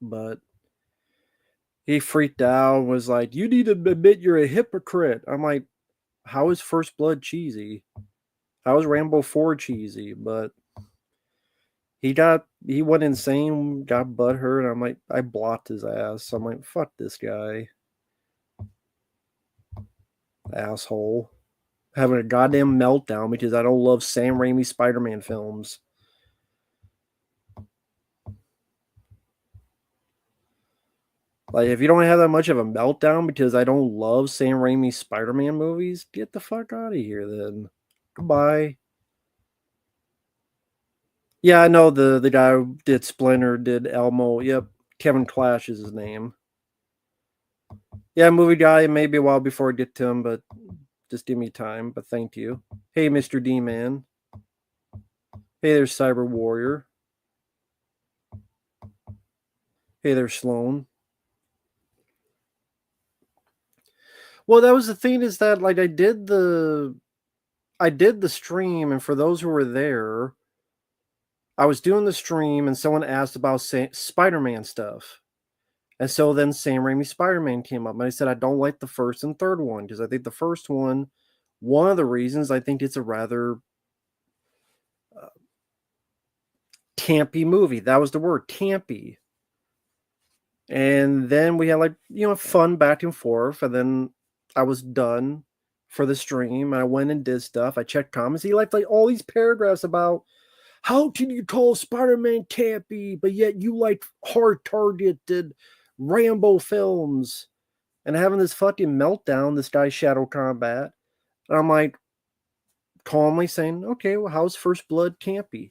But he freaked out and was like, "You need to admit you're a hypocrite." I'm like, how is First Blood cheesy? How is Rambo 4 cheesy? But he went insane, got butthurt, and I'm like, I blocked his ass. I'm like, fuck this guy. Asshole. Having a goddamn meltdown because I don't love Sam Raimi Spider-Man films. Like, if you don't have that much of a meltdown because I don't love Sam Raimi Spider-Man movies, get the fuck out of here then. Goodbye. Yeah, I know the guy who did Splinter, did Elmo. Yep, Kevin Clash is his name. Yeah, movie guy. It may be a while before I get to him, but just give me time. But thank you. Hey, Mr. D Man. Hey there, Cyber Warrior. Hey there, Sloan. Well, that was the thing is that like I did the stream, and for those who were there, I was doing the stream and someone asked about Spider-Man stuff. And so then Sam Raimi Spider-Man came up, and I said I don't like the first and third one because I think the first one of the reasons I think it's a rather campy movie. That was the word, campy. And then we had like, fun back and forth, and then I was done for the stream. And I went and did stuff. I checked comments. He left like all these paragraphs about how can you call Spider-Man campy, but yet you like hard-targeted Rambo films, and having this fucking meltdown, this guy's Shadow Combat. And I'm like, calmly saying, okay, well, how's First Blood campy?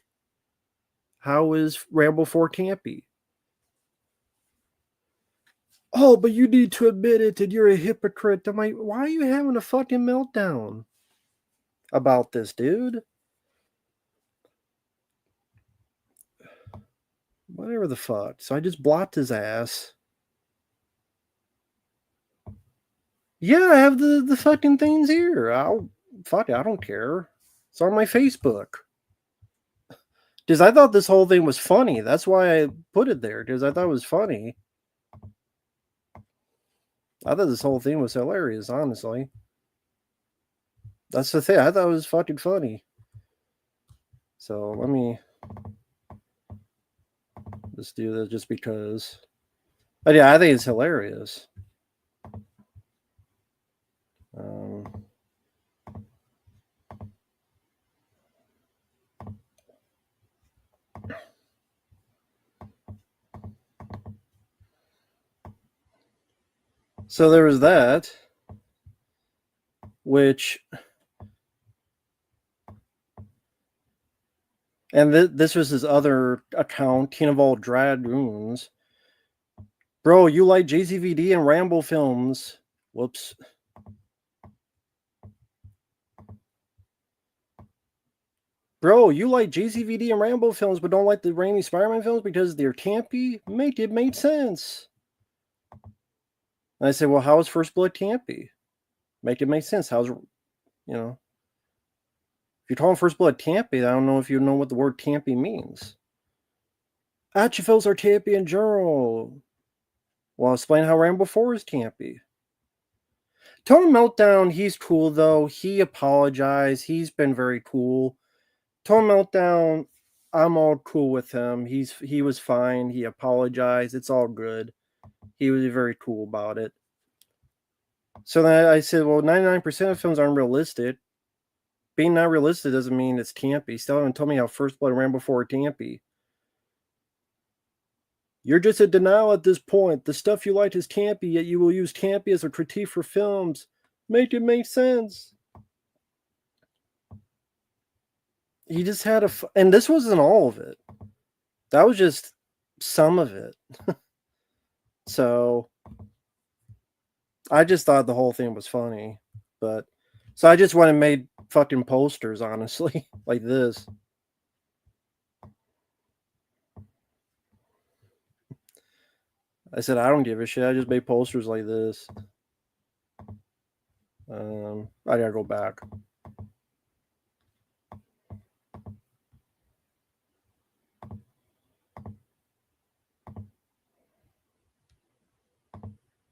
How is Rambo 4 campy? Oh, but you need to admit it and you're a hypocrite. I'm like, why are you having a fucking meltdown about this, dude? Whatever the fuck. So I just blocked his ass. Yeah, I have the fucking things here. Fuck it, I don't care. It's on my Facebook. Because I thought this whole thing was funny. That's why I put it there, because I thought it was funny. I thought this whole thing was hilarious, honestly. That's the thing. I thought it was fucking funny. So let me just do this just because. But yeah, I think it's hilarious. So there was that, which, and this was his other account, King of All Dragoons. Bro, you like JCVD and Rambo films. Whoops. Bro, you like JCVD and Rambo films, but don't like the Raimi Spider-Man films because they're campy? It made sense. And I said, well, how is First Blood campy? Make it make sense. How's, if you're calling First Blood campy, I don't know if you know what the word campy means. Action films are campy in general. Well, I'll explain how Rambo 4 is campy. Tony Meltdown, he's cool though. He apologized. He's been very cool. Tone Meltdown, I'm all cool with him. He was fine. He apologized. It's all good. He was very cool about it. So then I said, well, 99% of films aren't realistic. Being not realistic doesn't mean it's campy. Still haven't told me how First Blood and Rambo 4 are campy. You're just in denial at this point. The stuff you liked is campy, yet you will use campy as a critique for films. Make it make sense. He just had and this wasn't all of it. That was just some of it. So I just thought the whole thing was funny. But so I just went and made fucking posters, honestly, like this. I said, I don't give a shit. I just made posters like this. I gotta go back.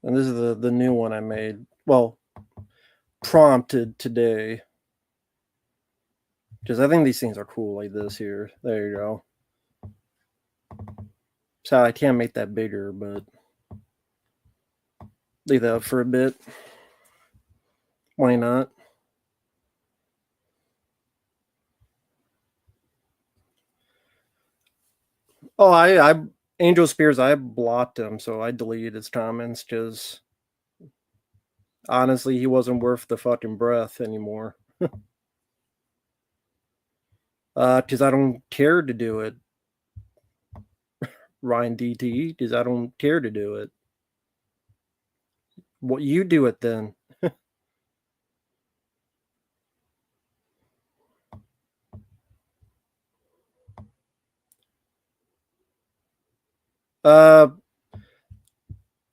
And this is the new one I made. Well, prompted today. Because I think these things are cool like this here. There you go. So I can't make that bigger, but leave that up for a bit. Why not? Oh, I Angel Spears, I blocked him, so I deleted his comments because honestly, he wasn't worth the fucking breath anymore. Because I don't care to do it. Ryan DT, because I don't care to do it. Well, you do it then.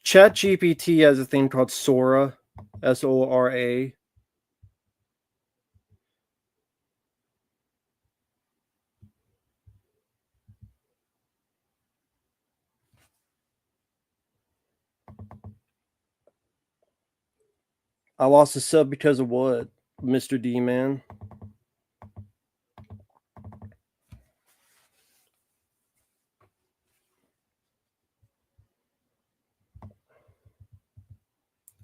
ChatGPT has a thing called Sora, Sora. I lost a sub because of what, Mr. D, man?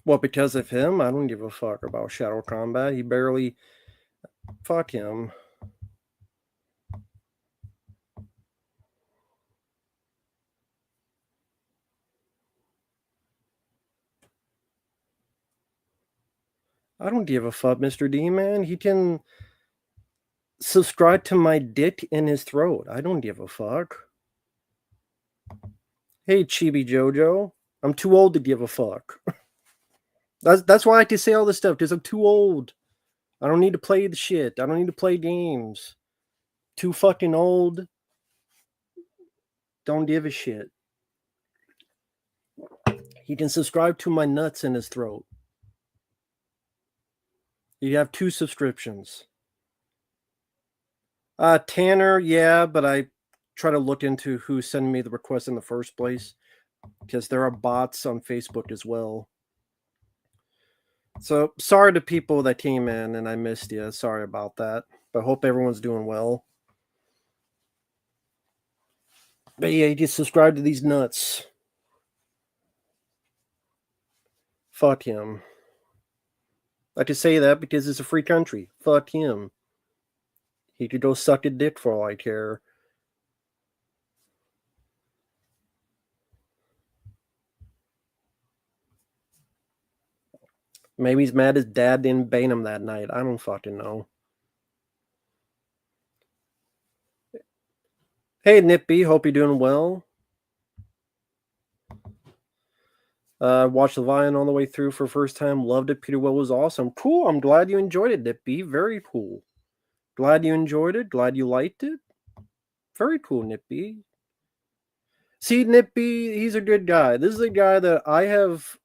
What, because of him? I don't give a fuck about Shadow Combat. He barely... Fuck him. I don't give a fuck, Mr. D, man. He can subscribe to my dick in his throat. I don't give a fuck. Hey, Chibi Jojo. I'm too old to give a fuck. That's why I can say all this stuff, because I'm too old. I don't need to play the shit. I don't need to play games. Too fucking old. Don't give a shit. He can subscribe to my nuts in his throat. You have 2 subscriptions. Tanner, yeah, but I try to look into who's sending me the request in the first place, because there are bots on Facebook as well. So sorry to people that came in and I missed you. Sorry about that. But hope everyone's doing well. But yeah, you just subscribe to these nuts. Fuck him. I can say that because it's a free country. Fuck him. He could go suck a dick for all I care. Maybe he's mad his dad didn't bane him that night. I don't fucking know. Hey, Nippy. Hope you're doing well. Watched the Lion all the way through for first time. Loved it. Peter Will was awesome. Cool. I'm glad you enjoyed it, Nippy. Very cool. Glad you enjoyed it. Glad you liked it. Very cool, Nippy. See, Nippy, he's a good guy. This is a guy that I have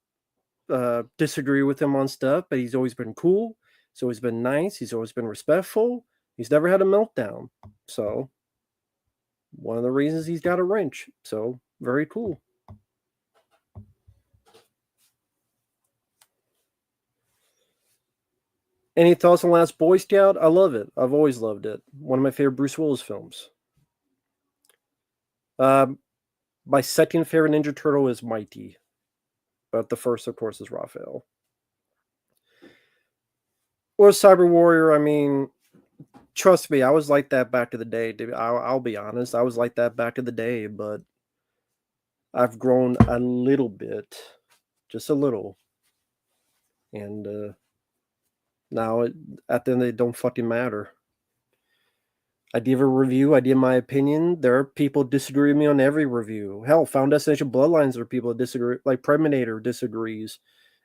disagree with him on stuff, but he's always been cool. He's always been nice. He's always been respectful. He's never had a meltdown. So, one of the reasons he's got a wrench. So, very cool. Any thoughts on Last Boy Scout? I love it. I've always loved it. One of my favorite Bruce Willis films. My second favorite Ninja Turtle is Mighty. But the first, of course, is Raphael. Or Cyber Warrior, I mean, trust me, I was like that back in the day. I'll be honest. I was like that back in the day, but I've grown a little bit. Just a little. And now, at the end, it don't fucking matter. I give a review. I give my opinion. There are people disagree with me on every review. Hell, Found Destination Bloodlines, there are people that disagree. Like Preminator disagrees,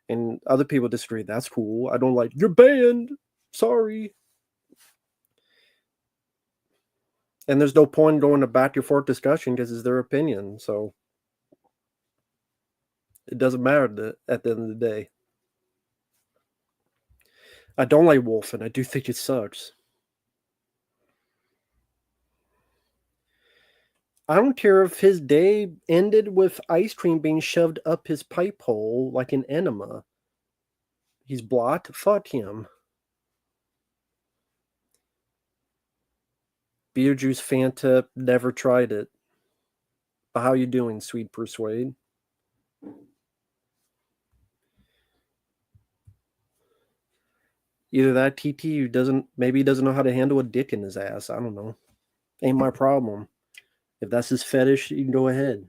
and other people disagree. That's cool. I don't like, you're banned. Sorry. And there's no point going to back and forth discussion because it's their opinion. So it doesn't matter at the end of the day. I don't like Wolfen. I do think it sucks. I don't care if his day ended with ice cream being shoved up his pipe hole like an enema. He's blocked. Fuck him. Beetlejuice Fanta, never tried it. But how you doing, sweet Persuade? Either that TT maybe he doesn't know how to handle a dick in his ass. I don't know. Ain't my problem. If that's his fetish, you can go ahead.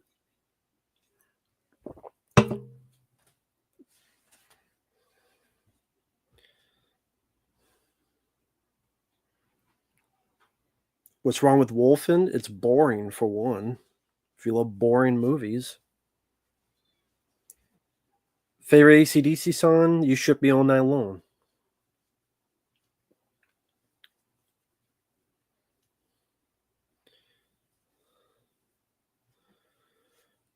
What's wrong with Wolfen? It's boring, for one. If you love boring movies. Favorite AC/DC song? You Shook Me All Night Long.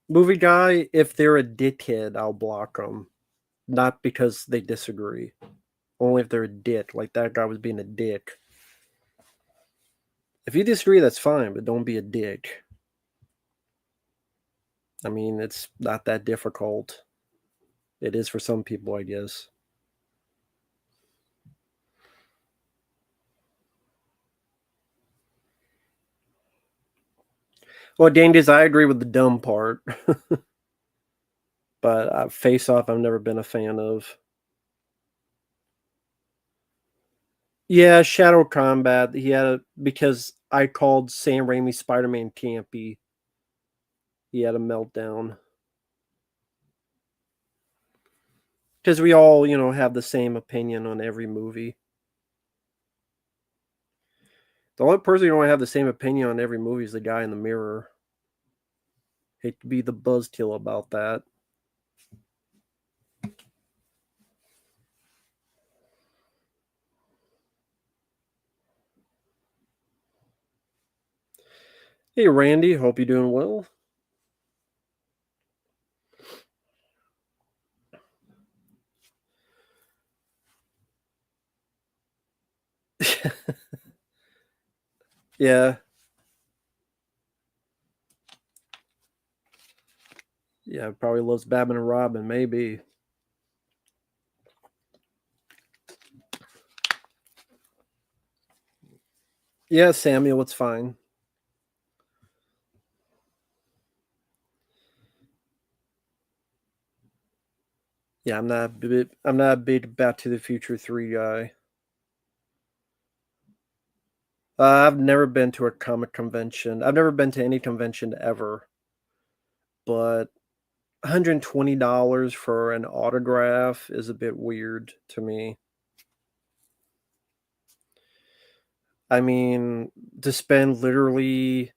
Movie guy, if they're a dickhead, I'll block them. Not because they disagree. Only if they're a dick. Like that guy was being a dick. If you disagree, that's fine, but don't be a dick. I mean, it's not that difficult. It is for some people, I guess. Well, Dandies, I agree with the dumb part, but Face Off, I've never been a fan of. Yeah, Shadow Combat. He had a because I called Sam Raimi's Spider-Man campy. He had a meltdown because we all, have the same opinion on every movie. The only person who don't have the same opinion on every movie is the guy in the mirror. Hate to be the buzzkill about that. Hey, Randy. Hope you're doing well. Yeah. Yeah, probably loves Batman and Robin, maybe. Yeah, Samuel, it's fine. Yeah, I'm not a big Back to the Future 3 guy. I've never been to a comic convention. I've never been to any convention ever. But $120 for an autograph is a bit weird to me. I mean, to spend literally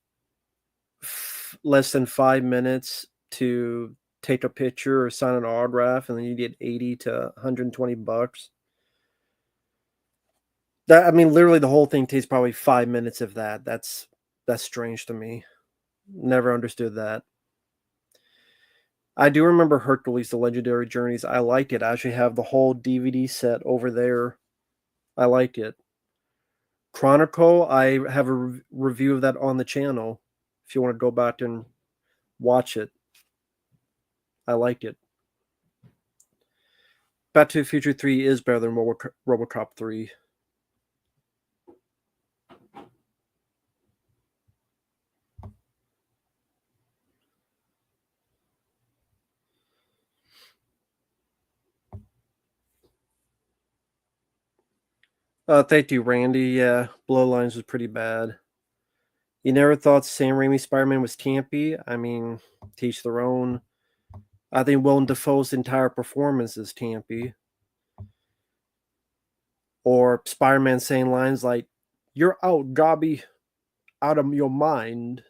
less than 5 minutes to take a picture or sign an autograph, and then you get 80 to $120. That I mean, literally the whole thing takes probably 5 minutes of that. That's strange to me. Never understood that. I do remember Hercules: The Legendary Journeys. I liked it. I actually have the whole DVD set over there. I liked it. Chronicle, I have a review of that on the channel. If you want to go back and watch it, I liked it. Back to the Future 3 is better than Robocop 3. Thank you, Randy. Yeah, Bloodlines was pretty bad. You never thought Sam Raimi's Spider-Man was campy? I mean, teach their own. I think Willem Dafoe's entire performance is campy. Or Spider-Man saying lines like, "You're out, Gobby, out of your mind."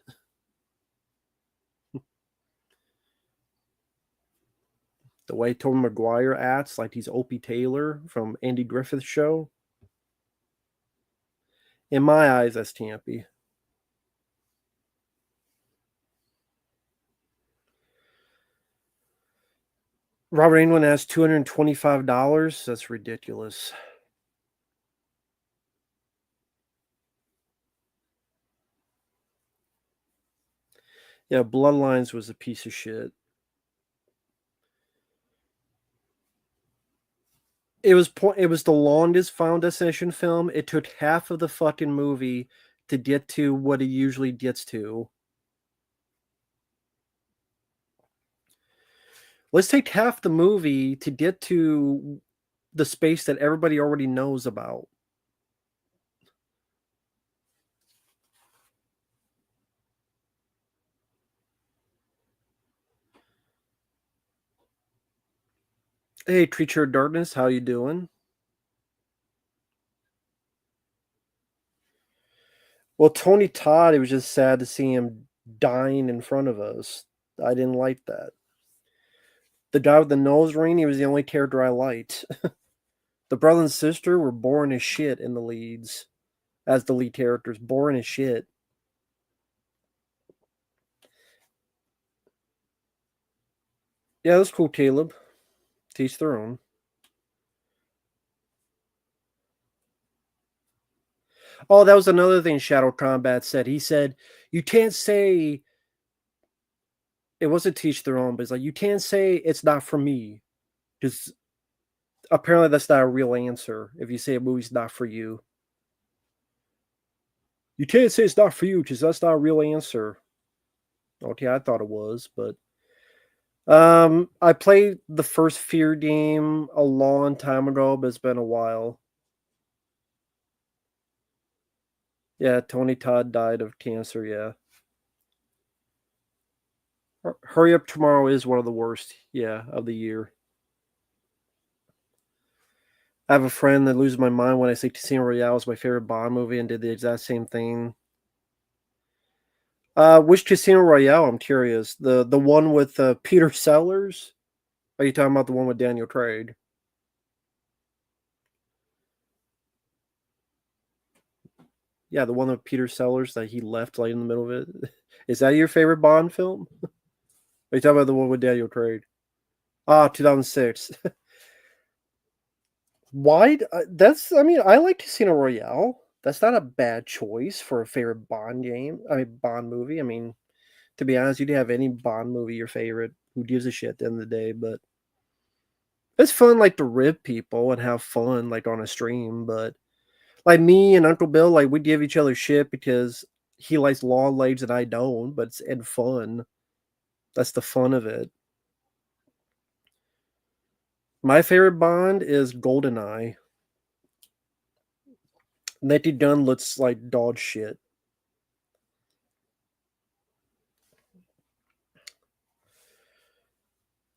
The way Tobey Maguire acts like he's Opie Taylor from Andy Griffith's show. In my eyes, that's campy. Robert Englund has $225. That's ridiculous. Yeah, Bloodlines was a piece of shit. It was the longest Final Destination film. It took half of the fucking movie to get to what it usually gets to. Let's take half the movie to get to the space that everybody already knows about. Hey, Creature of Darkness, how you doing? Well, Tony Todd, it was just sad to see him dying in front of us. I didn't like that. The guy with the nose ring, he was the only character I liked. The brother and sister were boring as shit in the leads, as the lead characters. Boring as shit. Yeah, that's cool, Caleb. Teach their own. Oh, that was another thing Shadow Combat said. He said, you can't say it wasn't teach their own, but it's like, you can't say it's not for me. Because apparently that's not a real answer if you say a movie's not for you. You can't say it's not for you because that's not a real answer. Okay, I thought it was, but I played the first Fear game a long time ago, but it's been a while. Yeah, Tony Todd died of cancer. Yeah, Hurry Up Tomorrow is one of the worst. Yeah, of the year. I have a friend that loses my mind when I say Casino Royale is my favorite Bond movie, and did the exact same thing. Which Casino Royale? I'm curious. The one with Peter Sellers? Are you talking about the one with Daniel Craig? Yeah, the one with Peter Sellers that he left like in the middle of it. Is that your favorite Bond film? Are you talking about the one with Daniel Craig? Ah, 2006. Why? That's. I mean, I like Casino Royale. That's not a bad choice for a favorite Bond game. I mean, Bond movie. I mean, to be honest, you'd have any Bond movie your favorite. Who gives a shit at the end of the day? But it's fun, like to rib people and have fun, like on a stream. But like me and Uncle Bill, like we give each other shit because he likes long legs and I don't. But it's and fun. That's the fun of it. My favorite Bond is GoldenEye. Naked Gun looks like dog shit.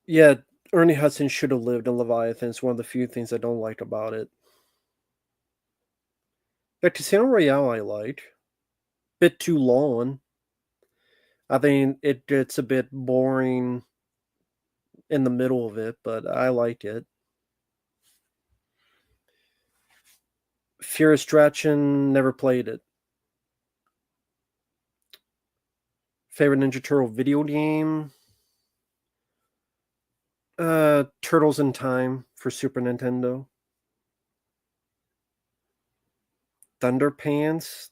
Yeah, Ernie Hudson should have lived in Leviathan. It's one of the few things I don't like about it. Yeah, Casino Royale I like. Bit too long. I think it gets a bit boring in the middle of it, but I like it. Fear Stratton never played it. Favorite Ninja Turtle video game? Turtles in Time for Super Nintendo. Thunderpants?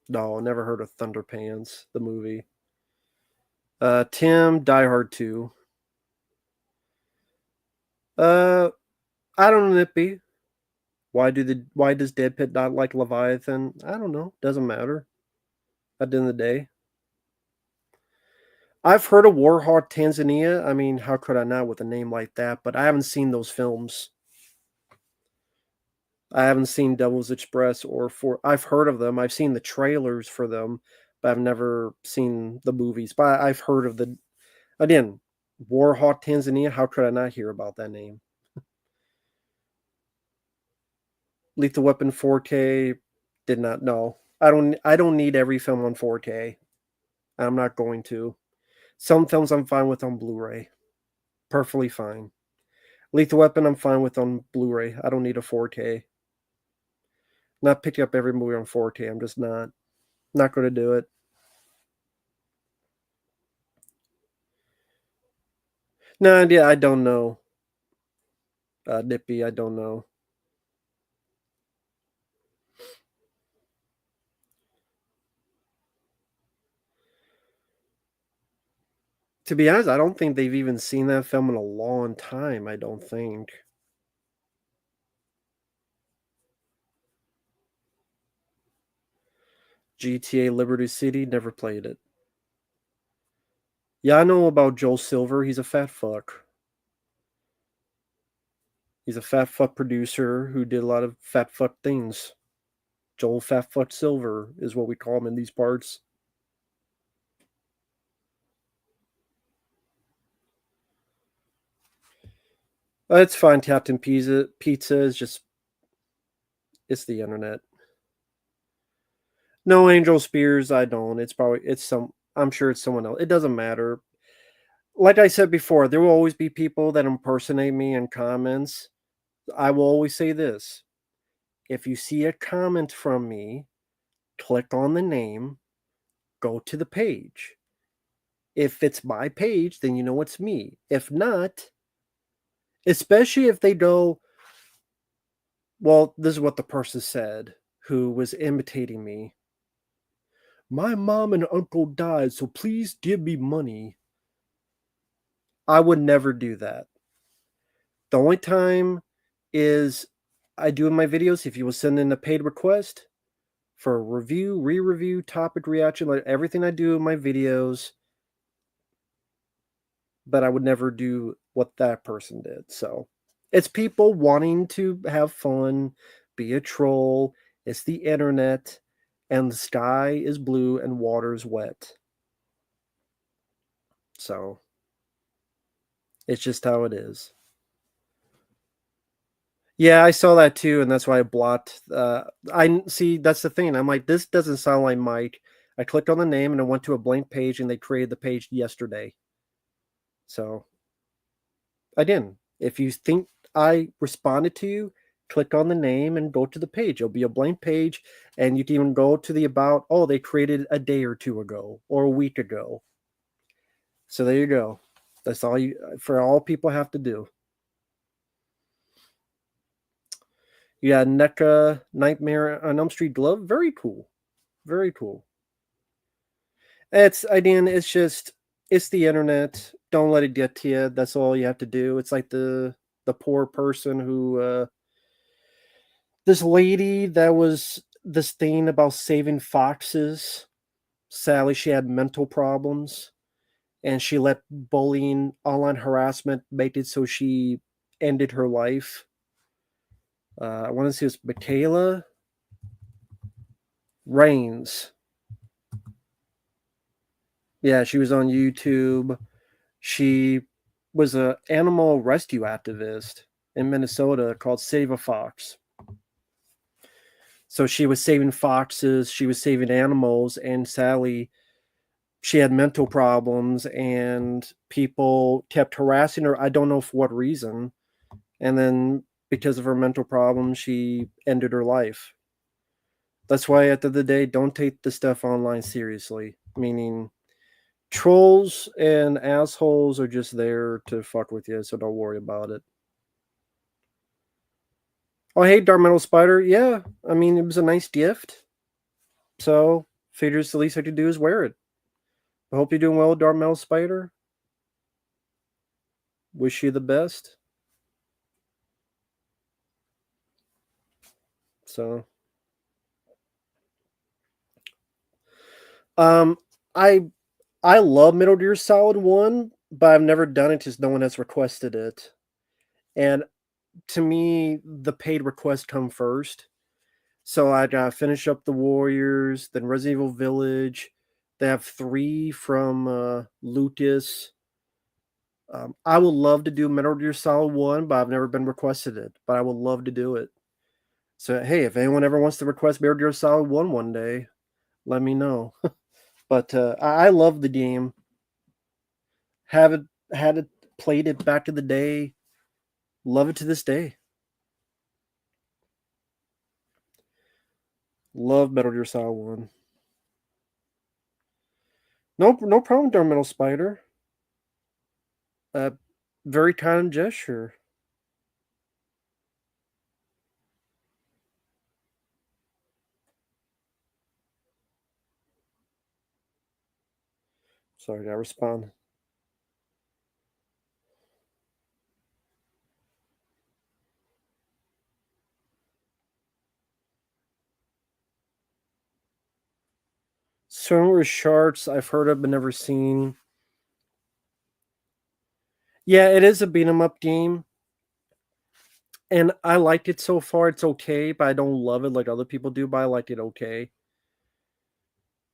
No, never heard of Thunderpants, the movie. Tim, Die Hard 2. Uh, I don't know, Nippy. Why does Deadpit not like Leviathan? I don't know. Doesn't matter. At the end of the day. I've heard of Warhawk Tanzania. I mean, how could I not with a name like that? But I haven't seen those films. I haven't seen Devil's Express or for I've heard of them. I've seen the trailers for them, but I've never seen the movies. But I've heard of the again, Warhawk Tanzania. How could I not hear about that name? Lethal Weapon 4K did not know. I don't need every film on 4K. I'm not going to. Some films I'm fine with on Blu-ray. Perfectly fine. Lethal Weapon I'm fine with on Blu-ray. I don't need a 4K. Not picking up every movie on 4K. I'm just not going to do it. No, yeah, I don't know. Nippy, I don't know. To be honest, I don't think they've even seen that film in a long time. I don't think. GTA Liberty City, never played it. Yeah, I know about Joel Silver. He's a fat fuck. He's a fat fuck producer who did a lot of fat fuck things. Joel Fat Fuck Silver is what we call him in these parts. It's fine. Captain Pizza is just it's the internet. No Angel Spears, I don't. It's some. I'm sure it's someone else. It doesn't matter. Like I said before, there will always be people that impersonate me in comments. I will always say this: if you see a comment from me, click on the name, go to the page. If it's my page, then you know it's me. If not, especially if they go, well, this is what the person said who was imitating me. My mom and uncle died, so please give me money. I would never do that. The only time is I do in my videos, if you will send in a paid request for a review, re-review, topic reaction, like everything I do in my videos, but I would never do what that person did. So it's people wanting to have fun, be a troll. It's the internet, and the sky is blue and water's wet. So it's just how it is. Yeah, I saw that too, and that's why I blocked. I see. That's the thing. I'm like, this doesn't sound like Mike. I clicked on the name and I went to a blank page, and they created the page yesterday. So I didn't. If you think I responded to you, click on the name and go to the page. It'll be a blank page, and you can even go to the about. Oh, they created a day or two ago or a week ago. So there you go. That's all you for all people have to do. Yeah, NECA Nightmare on Elm Street glove. Very cool. Very cool. It's again, it's just it's the internet. Don't let it get to you. That's all you have to do. It's like the poor person who this lady that was this thing about saving foxes. Sadly, she had mental problems and she let bullying, online harassment make it so she ended her life. I want to say it's Michaela Reigns. Yeah, she was on YouTube. She was an animal rescue activist in Minnesota called Save a Fox. So she was saving foxes, she was saving animals, and Sally, she had mental problems, and people kept harassing her. I don't know for what reason. And then because of her mental problems, she ended her life. That's why at the end of the day, don't take the stuff online seriously. Meaning trolls and assholes are just there to fuck with you, so don't worry about it. Oh, hey, Dark Metal Spider. Yeah, I mean, it was a nice gift. So, figures the least I could do is wear it. I hope you're doing well, Dark Metal Spider. Wish you the best. So, um, I I love Metal Gear Solid 1, but I've never done it because no one has requested it. And to me, the paid requests come first. So I gotta finish up the Warriors, then Resident Evil Village. They have 3 from Lucas. I would love to do Metal Gear Solid 1, but I've never been requested it. But I would love to do it. So hey, if anyone ever wants to request Metal Gear Solid 1 one day, let me know. But I love the game. Have it had it played it back in the day. Love it to this day. Love Metal Gear Solid 1. No problem, Dark Metal Spider. Uh, very kind gesture. Sorry, I respond. Similar Sharks, I've heard of but never seen. Yeah, it is a beat 'em up game. And I liked it so far. It's okay, but I don't love it like other people do, but I liked it okay.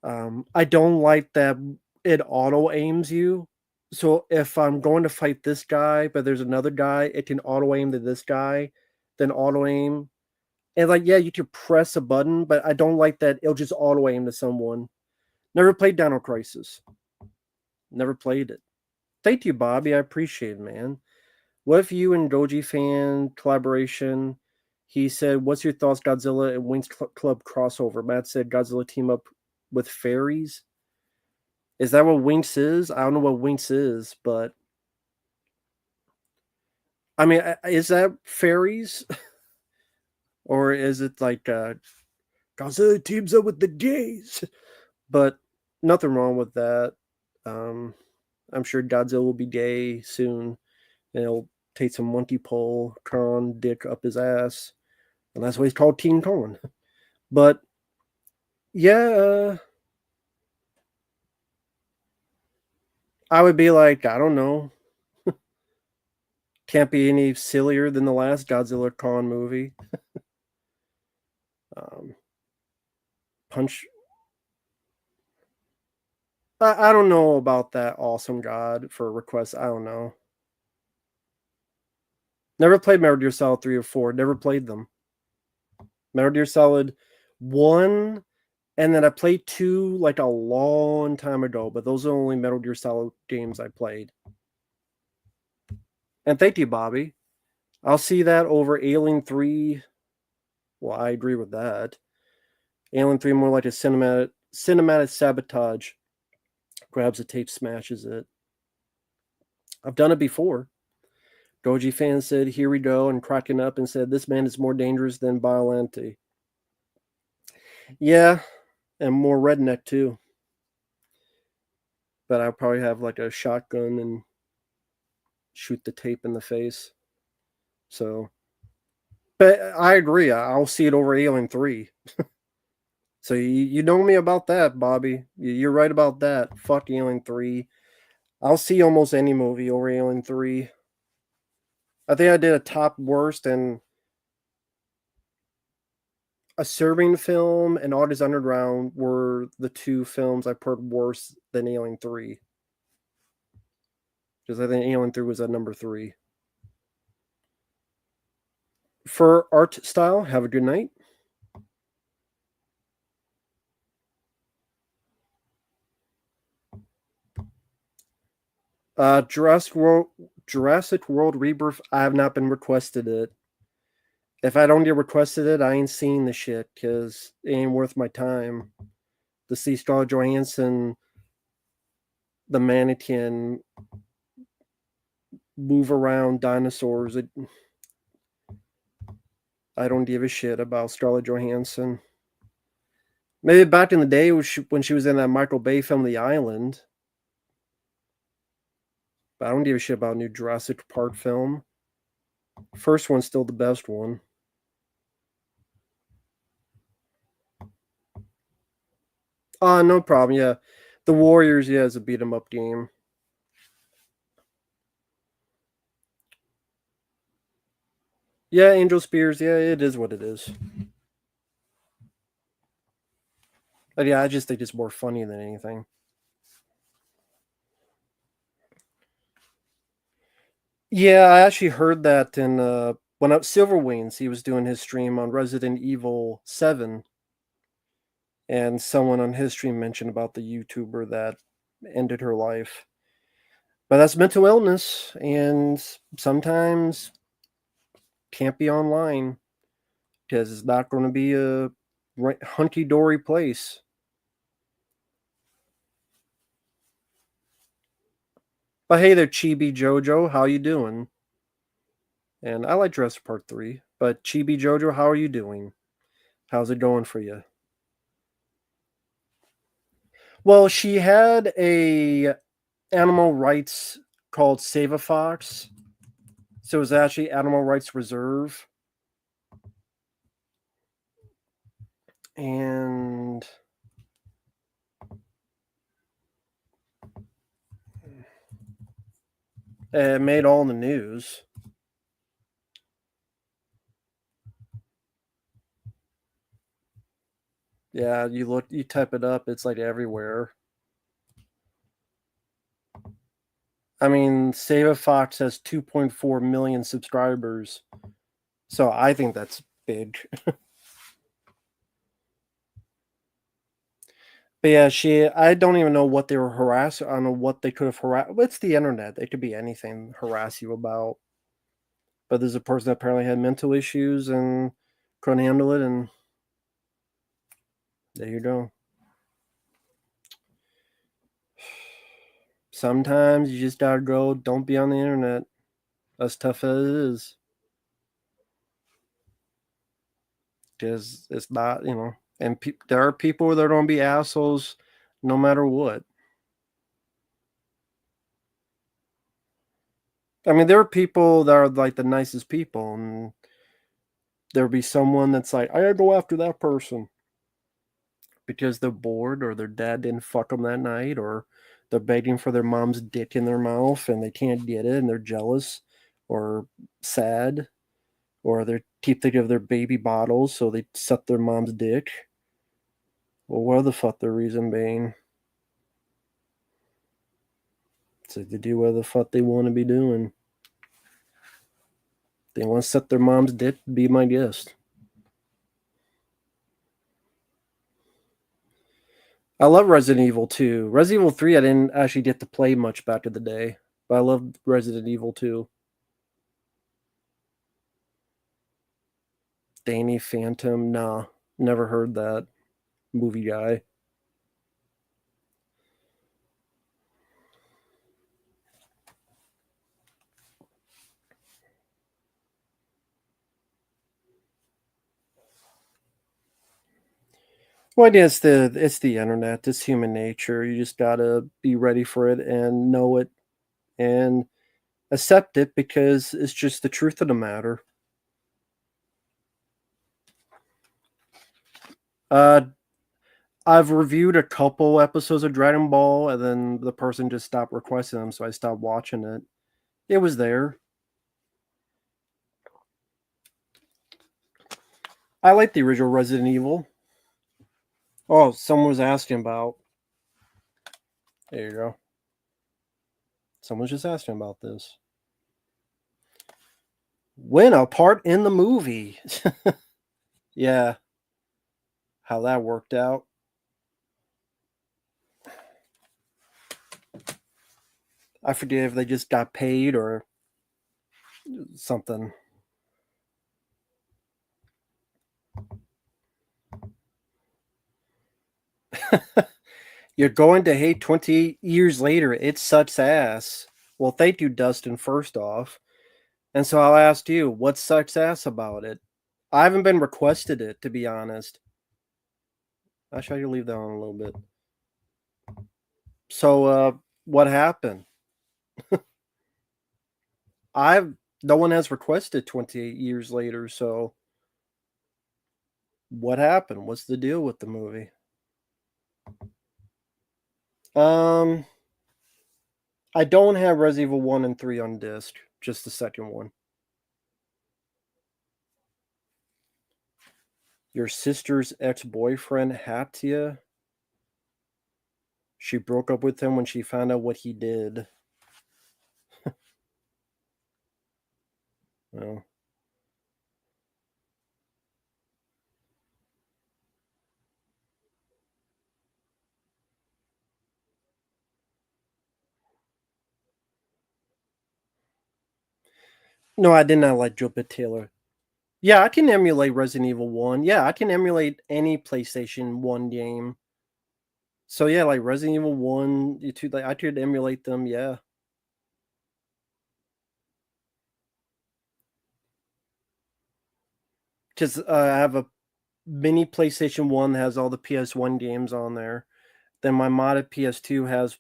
I don't like that it auto aims you. So if I'm going to fight this guy, but there's another guy, it can auto aim to this guy, then auto aim. And like, yeah, you can press a button, but I don't like that it'll just auto aim to someone. Never played Dino Crisis. Never played it. Thank you, Bobby. I appreciate it, man. What if you and Goji fan collaboration? He said, "What's your thoughts, Godzilla and Winx Club crossover?" Matt said, "Godzilla team up with fairies." Is that what Winx is? I don't know what Winx is, but I mean, is that fairies or is it like Godzilla teams up with the gays? But nothing wrong with that. Um, I'm sure Godzilla will be gay soon, and he'll take some monkey pole, Kong dick up his ass, and that's why he's called Teen Kong. But yeah, I would be like, I don't know. Can't be any sillier than the last Godzilla Kong movie. Um, Punch. I don't know about that awesome god for requests. I don't know. Never played Metal Gear Solid 3 or 4. Never played them. Metal Gear Solid 1, and then I played 2 like a long time ago, but those are the only Metal Gear Solid games I played. And thank you, Bobby. I'll see that over Alien 3. Well, I agree with that. Alien 3 more like a cinematic sabotage. Grabs a tape, smashes it. I've done it before. Doji fan said, "Here we go," and cracking up and said, "This man is more dangerous than Biolante." Yeah, and more redneck too. But I'll probably have like a shotgun and shoot the tape in the face. So, but I agree. I'll see it over Alien 3. So you know me about that, Bobby. You're right about that. Fuck Alien 3. I'll see almost any movie over Alien 3. I think I did a top worst, and A Serving Film and August Underground were the two films I put worse than Alien 3. Because I think Alien 3 was at number 3. For art style, have a good night. Jurassic World Rebirth, I have not been requested it. If I don't get requested it, I ain't seen the shit because it ain't worth my time. To see Scarlett Johansson, the mannequin, move around dinosaurs, I don't give a shit about Scarlett Johansson. Maybe back in the day when she was in that Michael Bay film, The Island. But I don't give a shit about a new Jurassic Park film. First one's still the best one. No problem. Yeah, the Warriors. Yeah, is a beat 'em up game. Yeah, Angel Spears. Yeah, it is what it is. But yeah, I just think it's more funny than anything. Yeah, I actually heard that in when Silver Wings, he was doing his stream on Resident Evil 7, and someone on his stream mentioned about the YouTuber that ended her life. But that's mental illness, and sometimes can't be online because it's not going to be a hunky dory place. But hey there, Chibi Jojo, how you doing? And I like Jurassic Park 3, but Chibi Jojo, how are you doing? How's it going for you? Well, she had a animal rights called Save a Fox. So it was actually Animal Rights Reserve. And it made all the news. Yeah, you type it up, it's like everywhere. I mean, Save a Fox has 2.4 million subscribers. So I think that's big. But yeah, I don't even know what they were harassed. I don't know what they could have harassed. It's the internet. It could be anything harass you about. But there's a person that apparently had mental issues and couldn't handle it, and there you go. Sometimes you just gotta go. Don't be on the internet. As tough as it is, because it's not, And there are people that are gonna be assholes, no matter what. I mean, there are people that are like the nicest people, and there'll be someone that's like, I gotta go after that person because they're bored or their dad didn't fuck them that night, or they're begging for their mom's dick in their mouth and they can't get it and they're jealous. or sad, or they keep thinking of their baby bottles, so they suck their mom's dick. Well, what the fuck the reason being? So they do what the fuck they want to be doing. They want to suck their mom's dick, be my guest. I love Resident Evil 2. Resident Evil 3, I didn't actually get to play much back in the day, but I love Resident Evil 2. Danny Phantom, nah, never heard that movie guy. Well, yeah, it's the internet. It's human nature. You just gotta be ready for it and know it and accept it because it's just the truth of the matter. Uh, I've reviewed a couple episodes of Dragon Ball, and then the person just stopped requesting them, so I stopped watching it. It was there. I like the original Resident Evil. Oh, someone was asking about. There you go. Someone's just asking about this. Win a part in the movie. Yeah, how that worked out. I forget if they just got paid or something. You're going to hate 20 years later. It sucks ass. Well, thank you, Dustin, first off. And so I'll ask you, what sucks ass about it? I haven't been requested it, to be honest. I'll try to leave that on a little bit. So, what happened? I've no one has requested 28 years later, so what happened? What's the deal with the movie? Um, I don't have Resident Evil 1 and 3 on disc, just the second one. Your sister's ex-boyfriend, Hatia, she broke up with him when she found out what he did. Well, no, I did not like Joe Taylor. Yeah, I can emulate Resident Evil 1. Yeah, I can emulate any PlayStation 1 game. So yeah, like Resident Evil 1, you two, like I could emulate them, yeah. Because I have a mini PlayStation 1 that has all the PS1 games on there. Then my modded PS2 has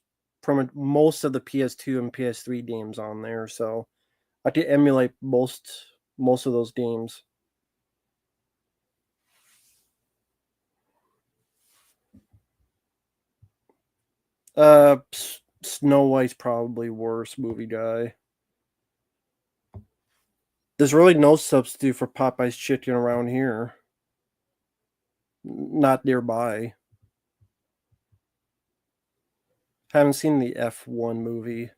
most of the PS2 and PS3 games on there, so I could emulate most of those games. Uh, Snow White's probably worse, movie guy. There's really no substitute for Popeye's chicken around here. Not nearby. Haven't seen the F1 movie.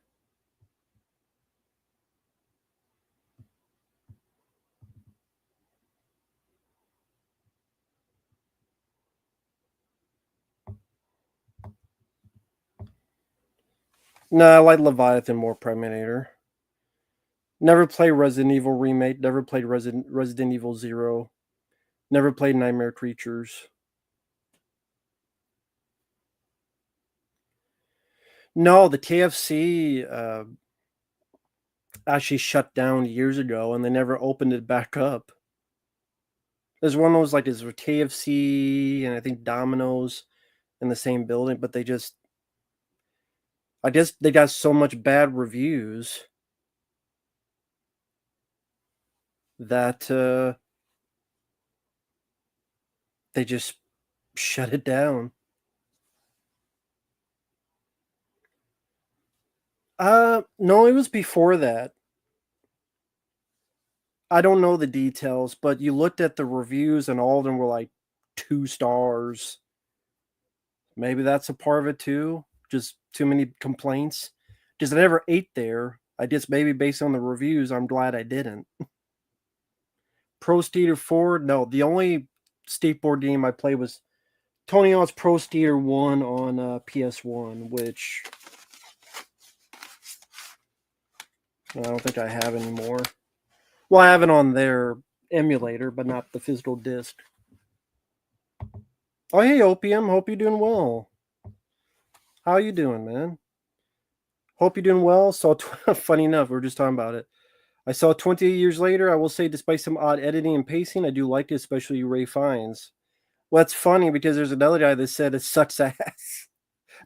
No, I like Leviathan more, Priminator. Never played Resident Evil Remake. Never played Resident Evil Zero. Never played Nightmare Creatures. No, the KFC actually shut down years ago, and they never opened it back up. There's one that was like, is KFC and I think Domino's in the same building, but I guess they got so much bad reviews that they just shut it down. No, it was before that. I don't know the details, but you looked at the reviews and all of them were like 2 stars. Maybe that's a part of it too. Just too many complaints. Because I never ate there. I just maybe based on the reviews, I'm glad I didn't. Pro Steeder 4, no, the only skateboard game I played was Tony Hawk's Pro Steeder 1 on PS1, which I don't think I have anymore. Well, I have it on their emulator, but not the physical disc. Oh, hey, Opium. Hope you're doing well. How you doing, man? Hope you're doing well. Funny enough, we were just talking about it. I saw 28 years later. I will say, despite some odd editing and pacing, I do like it, especially Ray Fiennes. Well, it's funny because there's another guy that said it sucks ass.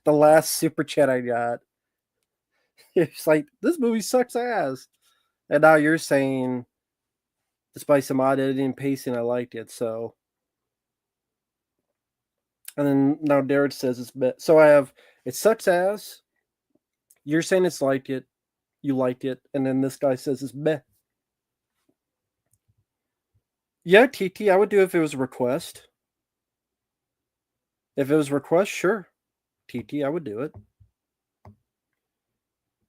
The last super chat I got, it's like, this movie sucks ass. And now you're saying, despite some odd editing and pacing, I liked it. So, and then now Derek says it's bad. So I have, it sucks ass. You're saying it's like it. You liked it. And then this guy says it's bad. Yeah, TT, I would do if it was a request. If it was a request, sure. TT, I would do it.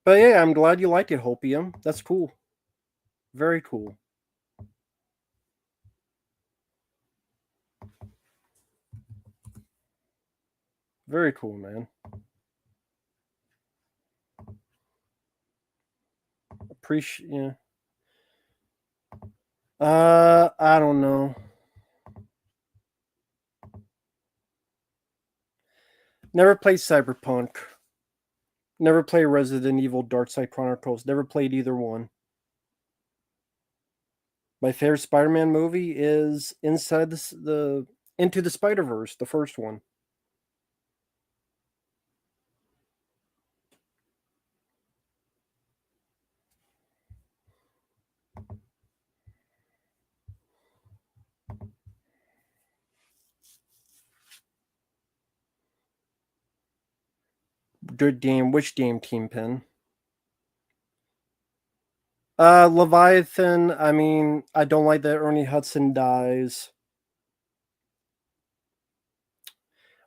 But yeah, I'm glad you liked it, Hopium. That's cool. Very cool. Very cool, man. Appreciate, yeah. I don't know. Never played Cyberpunk. Never played Resident Evil Darkside Chronicles. Never played either one. My favorite Spider-Man movie is Inside the Into the Spider-Verse, the first one. Good game. Which game, Team Pin? Leviathan. I mean, I don't like that Ernie Hudson dies.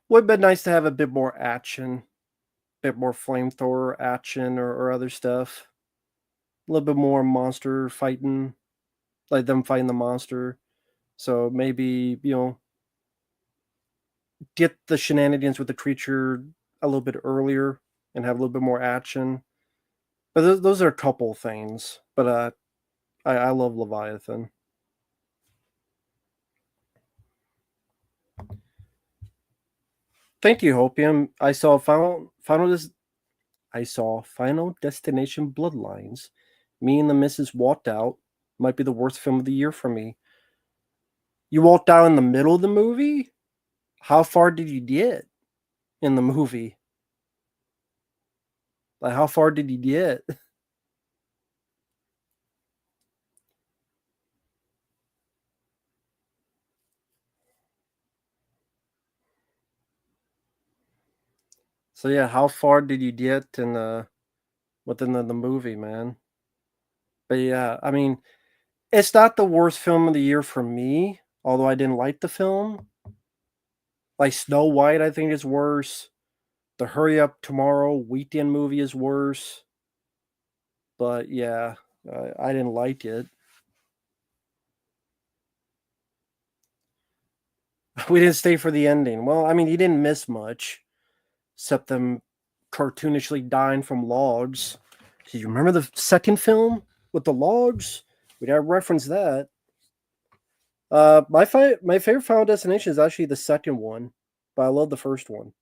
Would have been nice to have a bit more action, a bit more flamethrower action or other stuff. A little bit more monster fighting, like them fighting the monster. So maybe, get the shenanigans with the creature a little bit earlier and have a little bit more action. But those are a couple things. But I love Leviathan. Thank you, Hopium. I saw Final Destination Bloodlines. Me and the Missus walked out. Might be the worst film of the year for me. You walked out in the middle of the movie? How far did you get in the movie? Like, how far did you get? So yeah, how far did you get within the movie, man? But yeah, I mean, it's not the worst film of the year for me, although I didn't like the film. Like Snow White, I think is worse. The Hurry Up Tomorrow Weekend movie is worse. But yeah, I didn't like it. We didn't stay for the ending. Well, I mean, you didn't miss much, except them cartoonishly dying from logs. Do you remember the second film with the logs? We gotta reference that. My favorite Final Destination is actually the second one, but I love the first one.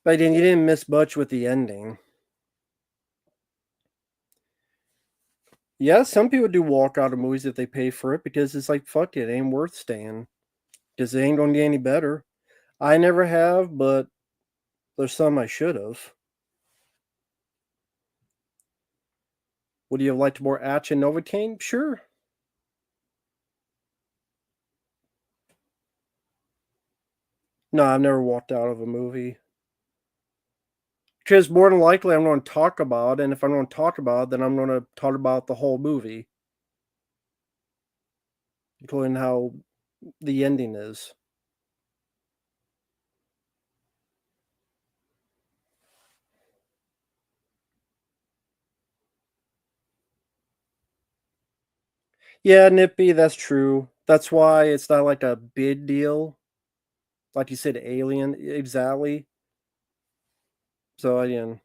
But then you didn't miss much with the ending. Yeah, some people do walk out of movies if they pay for it because it's like fuck it, ain't worth staying because it ain't gonna get any better. I never have, but there's some I should have. Would you have liked more action Novocaine? Sure. No, I've never walked out of a movie. Because more than likely I'm gonna talk about it, and if I'm gonna talk about it, then I'm gonna talk about the whole movie, including how the ending is. Yeah, nippy, that's true. That's why it's not like a big deal. Like you said, Alien, exactly. So, again,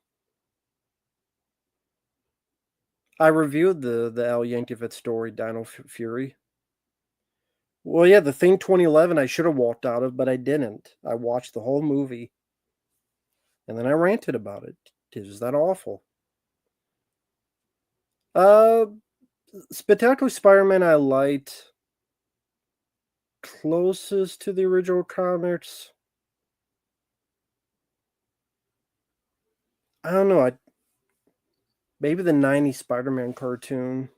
I reviewed the Al Yankovic story, Dino Fury. Well, yeah, the Thing 2011 I should have walked out of, but I didn't. I watched the whole movie, and then I ranted about it. It was that awful. Uh, Spectacular Spider-Man I liked. Closest to the original comics, I don't know, maybe the '90s Spider-Man cartoon.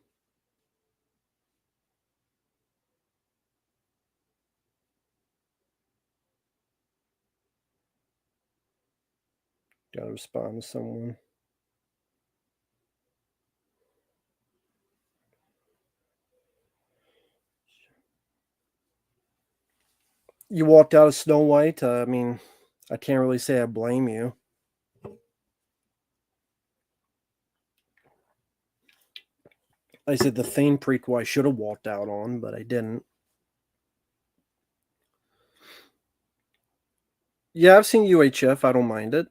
Gotta respond to someone. You walked out of Snow White, I mean, I can't really say I blame you. I said the Thane prequel I should have walked out on, but I didn't. Yeah, I've seen UHF, I don't mind it.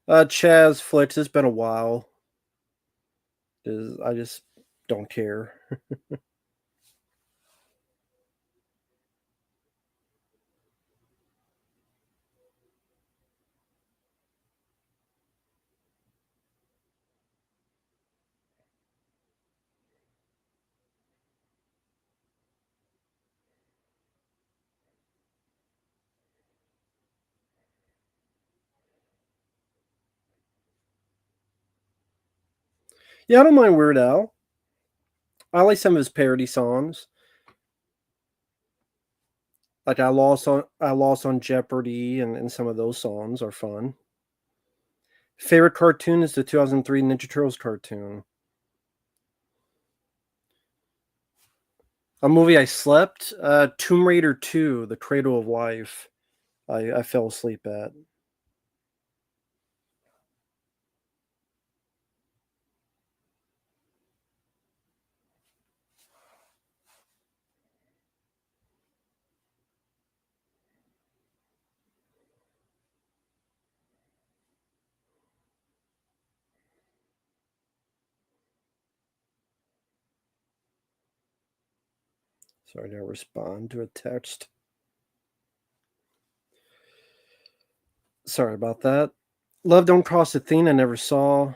Chaz Flicks, it's been a while. I just don't care. Yeah, I don't mind Weird Al. I like some of his parody songs. Like I lost on Jeopardy, and some of those songs are fun. Favorite cartoon is the 2003 Ninja Turtles cartoon. A movie I slept, Tomb Raider 2, The Cradle of Life. I fell asleep at. Sorry to respond to a text. Sorry about that. Love Don't Cost a Thing, I never saw.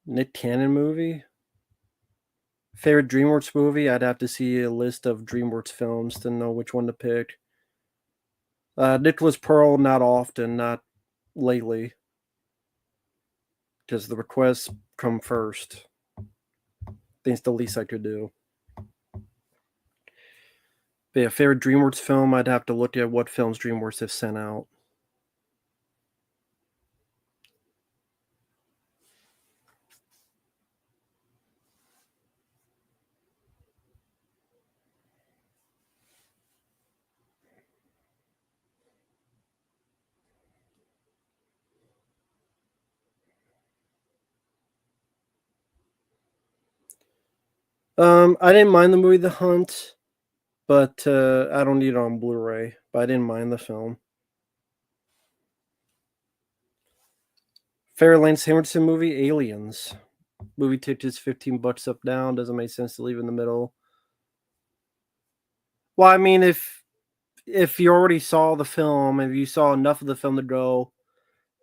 Nick Cannon movie. Favorite DreamWorks movie? I'd have to see a list of DreamWorks films to know which one to pick. Nicholas Pearl, not often, not lately, because the requests come first. I think it's the least I could do. But yeah, favorite DreamWorks film, I'd have to look at what films DreamWorks have sent out. I didn't mind the movie The Hunt, but I don't need it on Blu-ray. But I didn't mind the film. Favorite Lance Henriksen movie, Aliens. Movie tickets $15 up down. Doesn't make sense to leave in the middle. Well, I mean, if you already saw the film, if you saw enough of the film to go,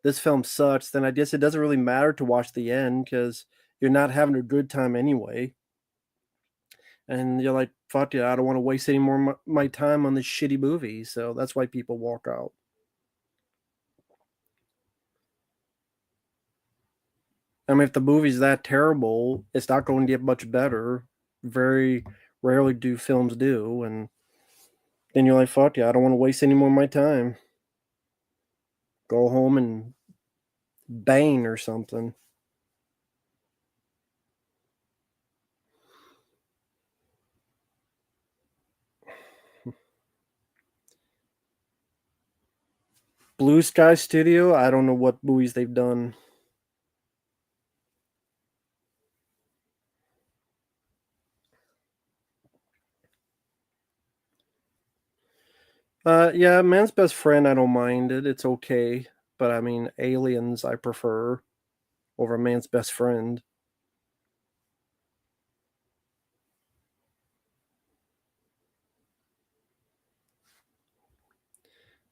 this film sucks, then I guess it doesn't really matter to watch the end because you're not having a good time anyway. And you're like, fuck it, I don't want to waste any more my time on this shitty movie. So that's why people walk out. I mean, if the movie's that terrible, it's not going to get much better very rarely do films do, and then you're like, fuck yeah, I don't want to waste any more of my time. Go home and bang or something. Blue Sky Studio, I don't know what movies they've done. Yeah, Man's Best Friend, I don't mind it. It's okay. But I mean, Aliens, I prefer over Man's Best Friend.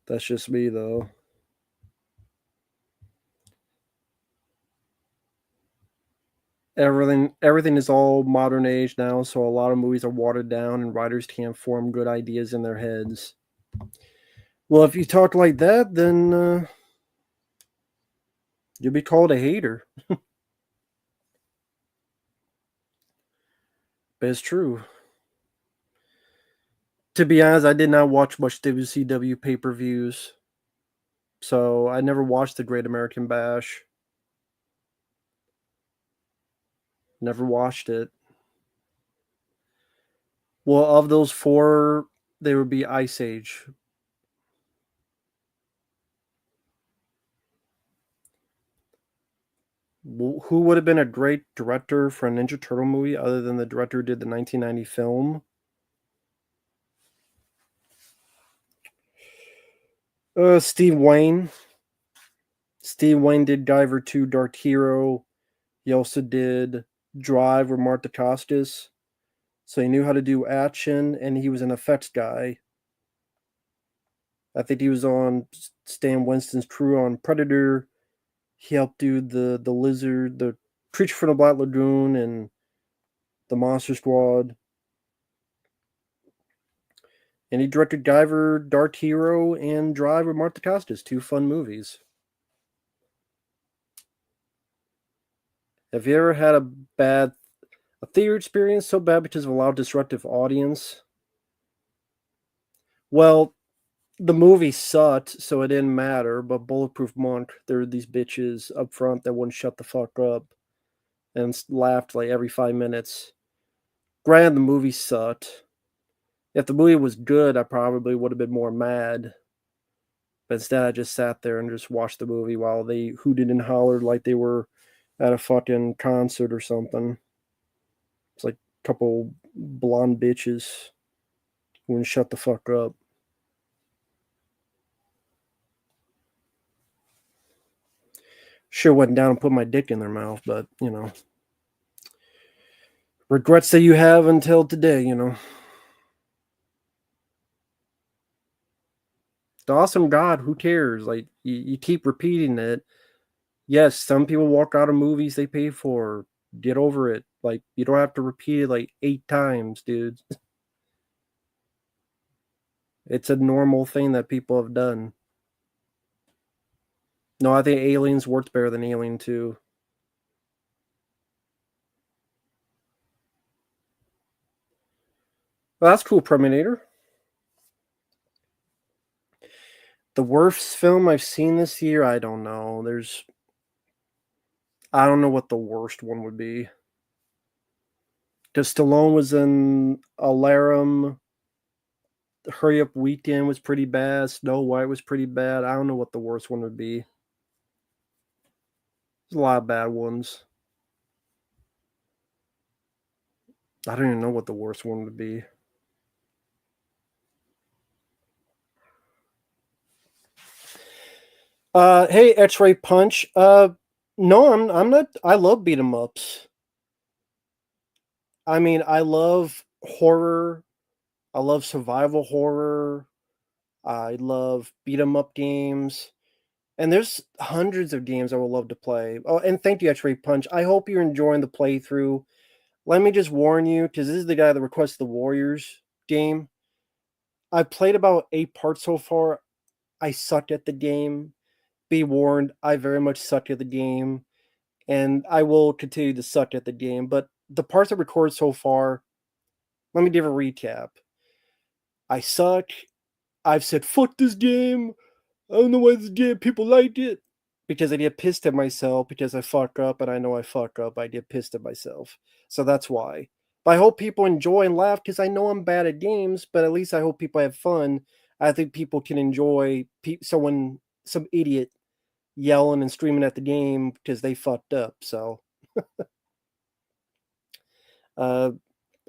That's just me, though. Everything is all modern age now, so a lot of movies are watered down, and writers can't form good ideas in their heads. Well, if you talk like that, then you'll be called a hater. But it's true. To be honest, I did not watch much WCW pay per views, so I never watched the Great American Bash. Never watched it. Well, of those four, they would be Ice Age. Who would have been a great director for a Ninja Turtle movie other than the director who did the 1990 film? Steve Wayne. Steve Wayne did Diver 2, Dark Hero. He also did Drive with Martha Costas. So he knew how to do action, and he was an effects guy. I think he was on Stan Winston's crew on Predator. He helped do the Lizard, the Creature from the Black Lagoon, and the Monster Squad. And he directed Diver, Dark Hero, and Drive with Martha Costas. Two fun movies. Have you ever had a theater experience so bad because of a loud, disruptive audience? Well, the movie sucked, so it didn't matter. But Bulletproof Monk, there were these bitches up front that wouldn't shut the fuck up and laughed like every 5 minutes. Granted, the movie sucked. If the movie was good, I probably would have been more mad. But instead, I just sat there and just watched the movie while they hooted and hollered like they were at a fucking concert or something. It's like a couple blonde bitches who wouldn't shut the fuck up. Sure went down and put my dick in their mouth, but regrets that you have until today. The awesome God, who cares? Like you keep repeating it. Yes, some people walk out of movies they pay for. Get over it. Like you don't have to repeat it like 8 times, dude. It's a normal thing that people have done. No, I think Aliens works better than Alien 2. Well, that's cool, Terminator. The worst film I've seen this year, I don't know. I don't know what the worst one would be. Because Stallone was in Alarum. Hurry Up Weekend was pretty bad. Snow White was pretty bad. I don't know what the worst one would be. There's a lot of bad ones. I don't even know what the worst one would be. Hey, X-Ray Punch. No, I'm not. I love beat 'em ups. I mean, I love horror. I love survival horror. I love beat 'em up games. And there's hundreds of games I would love to play. Oh, and thank you, X-Ray Punch. I hope you're enjoying the playthrough. Let me just warn you, because this is the guy that requests the Warriors game. I've played about 8 parts so far. I suck at the game. Be warned, I very much suck at the game. And I will continue to suck at the game. But the parts I recorded so far, Let me give a recap. I suck. I've said, fuck this game. I don't know why this game people like it. Because I get pissed at myself because I fuck up and I know I fuck up. I get pissed at myself. So that's why. But I hope people enjoy and laugh because I know I'm bad at games, but at least I hope people have fun. I think people can enjoy some idiot yelling and screaming at the game because they fucked up. So uh,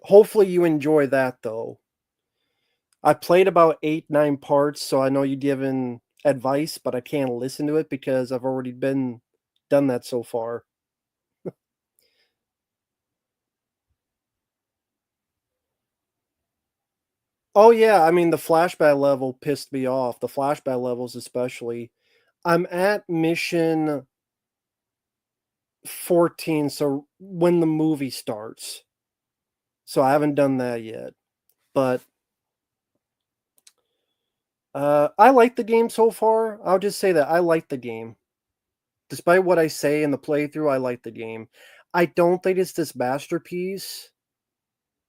hopefully you enjoy that though. I played about 8, 9 parts, so I know you're giving advice, but I can't listen to it because I've already done that so far. Oh yeah, I mean the flashback level pissed me off. The flashback levels especially. I'm at mission 14, so when the movie starts. So I haven't done that yet. But I like the game so far. I'll just say that I like the game. Despite what I say in the playthrough, I like the game. I don't think it's this masterpiece,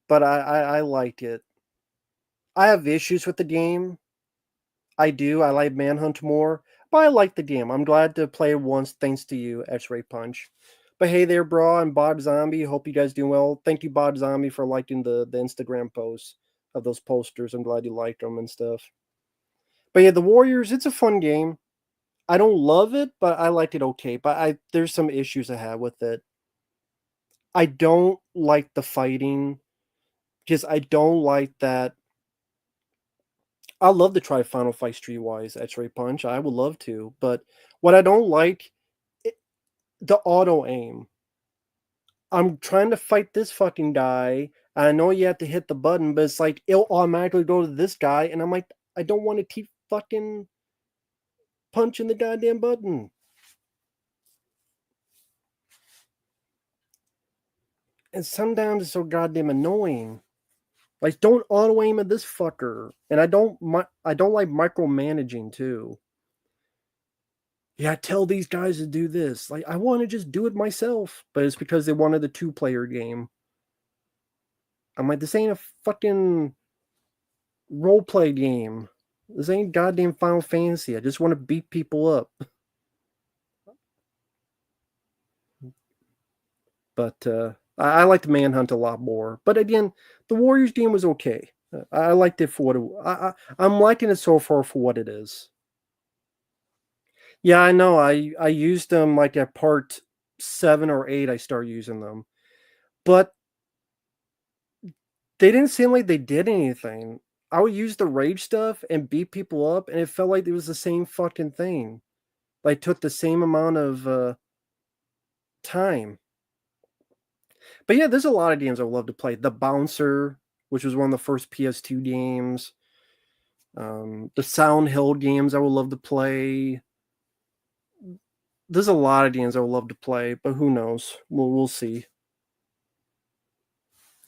but I like it. I have issues with the game. I do. I like Manhunt more, but I like the game. I'm glad to play it once thanks to you, X-Ray Punch. But hey there, bro, I'm Bod Zombie. Hope you guys doing well. Thank you, Bod Zombie, for liking the Instagram posts of those posters. I'm glad you liked them and stuff. But yeah, the Warriors, it's a fun game. I don't love it, but I liked it okay. But I there's some issues I have with it. I don't like the fighting because I don't like that. I love to try Final Fight Streetwise X-Ray Punch. I would love to, but what I don't like, I the auto aim. I'm trying to fight this fucking guy. I know you have to hit the button, but it's like it'll automatically go to this guy, and I'm like, I don't want to keep fucking punching the goddamn button. And sometimes it's so goddamn annoying. Like, don't auto aim at this fucker. And I don't like micromanaging too. Yeah, tell these guys to do this. Like, I want to just do it myself, but it's because they wanted a 2-player game. I'm like, this ain't a fucking role play game. This ain't goddamn Final Fantasy. I just want to beat people up. But I like the Manhunt a lot more. But again, the Warriors game was okay. I liked it for what I'm liking it so far for what it is. Yeah, I know. I used them like at part 7 or 8. I started using them, but they didn't seem like they did anything. I would use the rage stuff and beat people up, and it felt like it was the same fucking thing. Like took the same amount of time. But yeah, there's a lot of games I would love to play. The Bouncer, which was one of the first PS2 games. The Sound Hill games I would love to play. There's a lot of games I would love to play, but who knows? We'll see.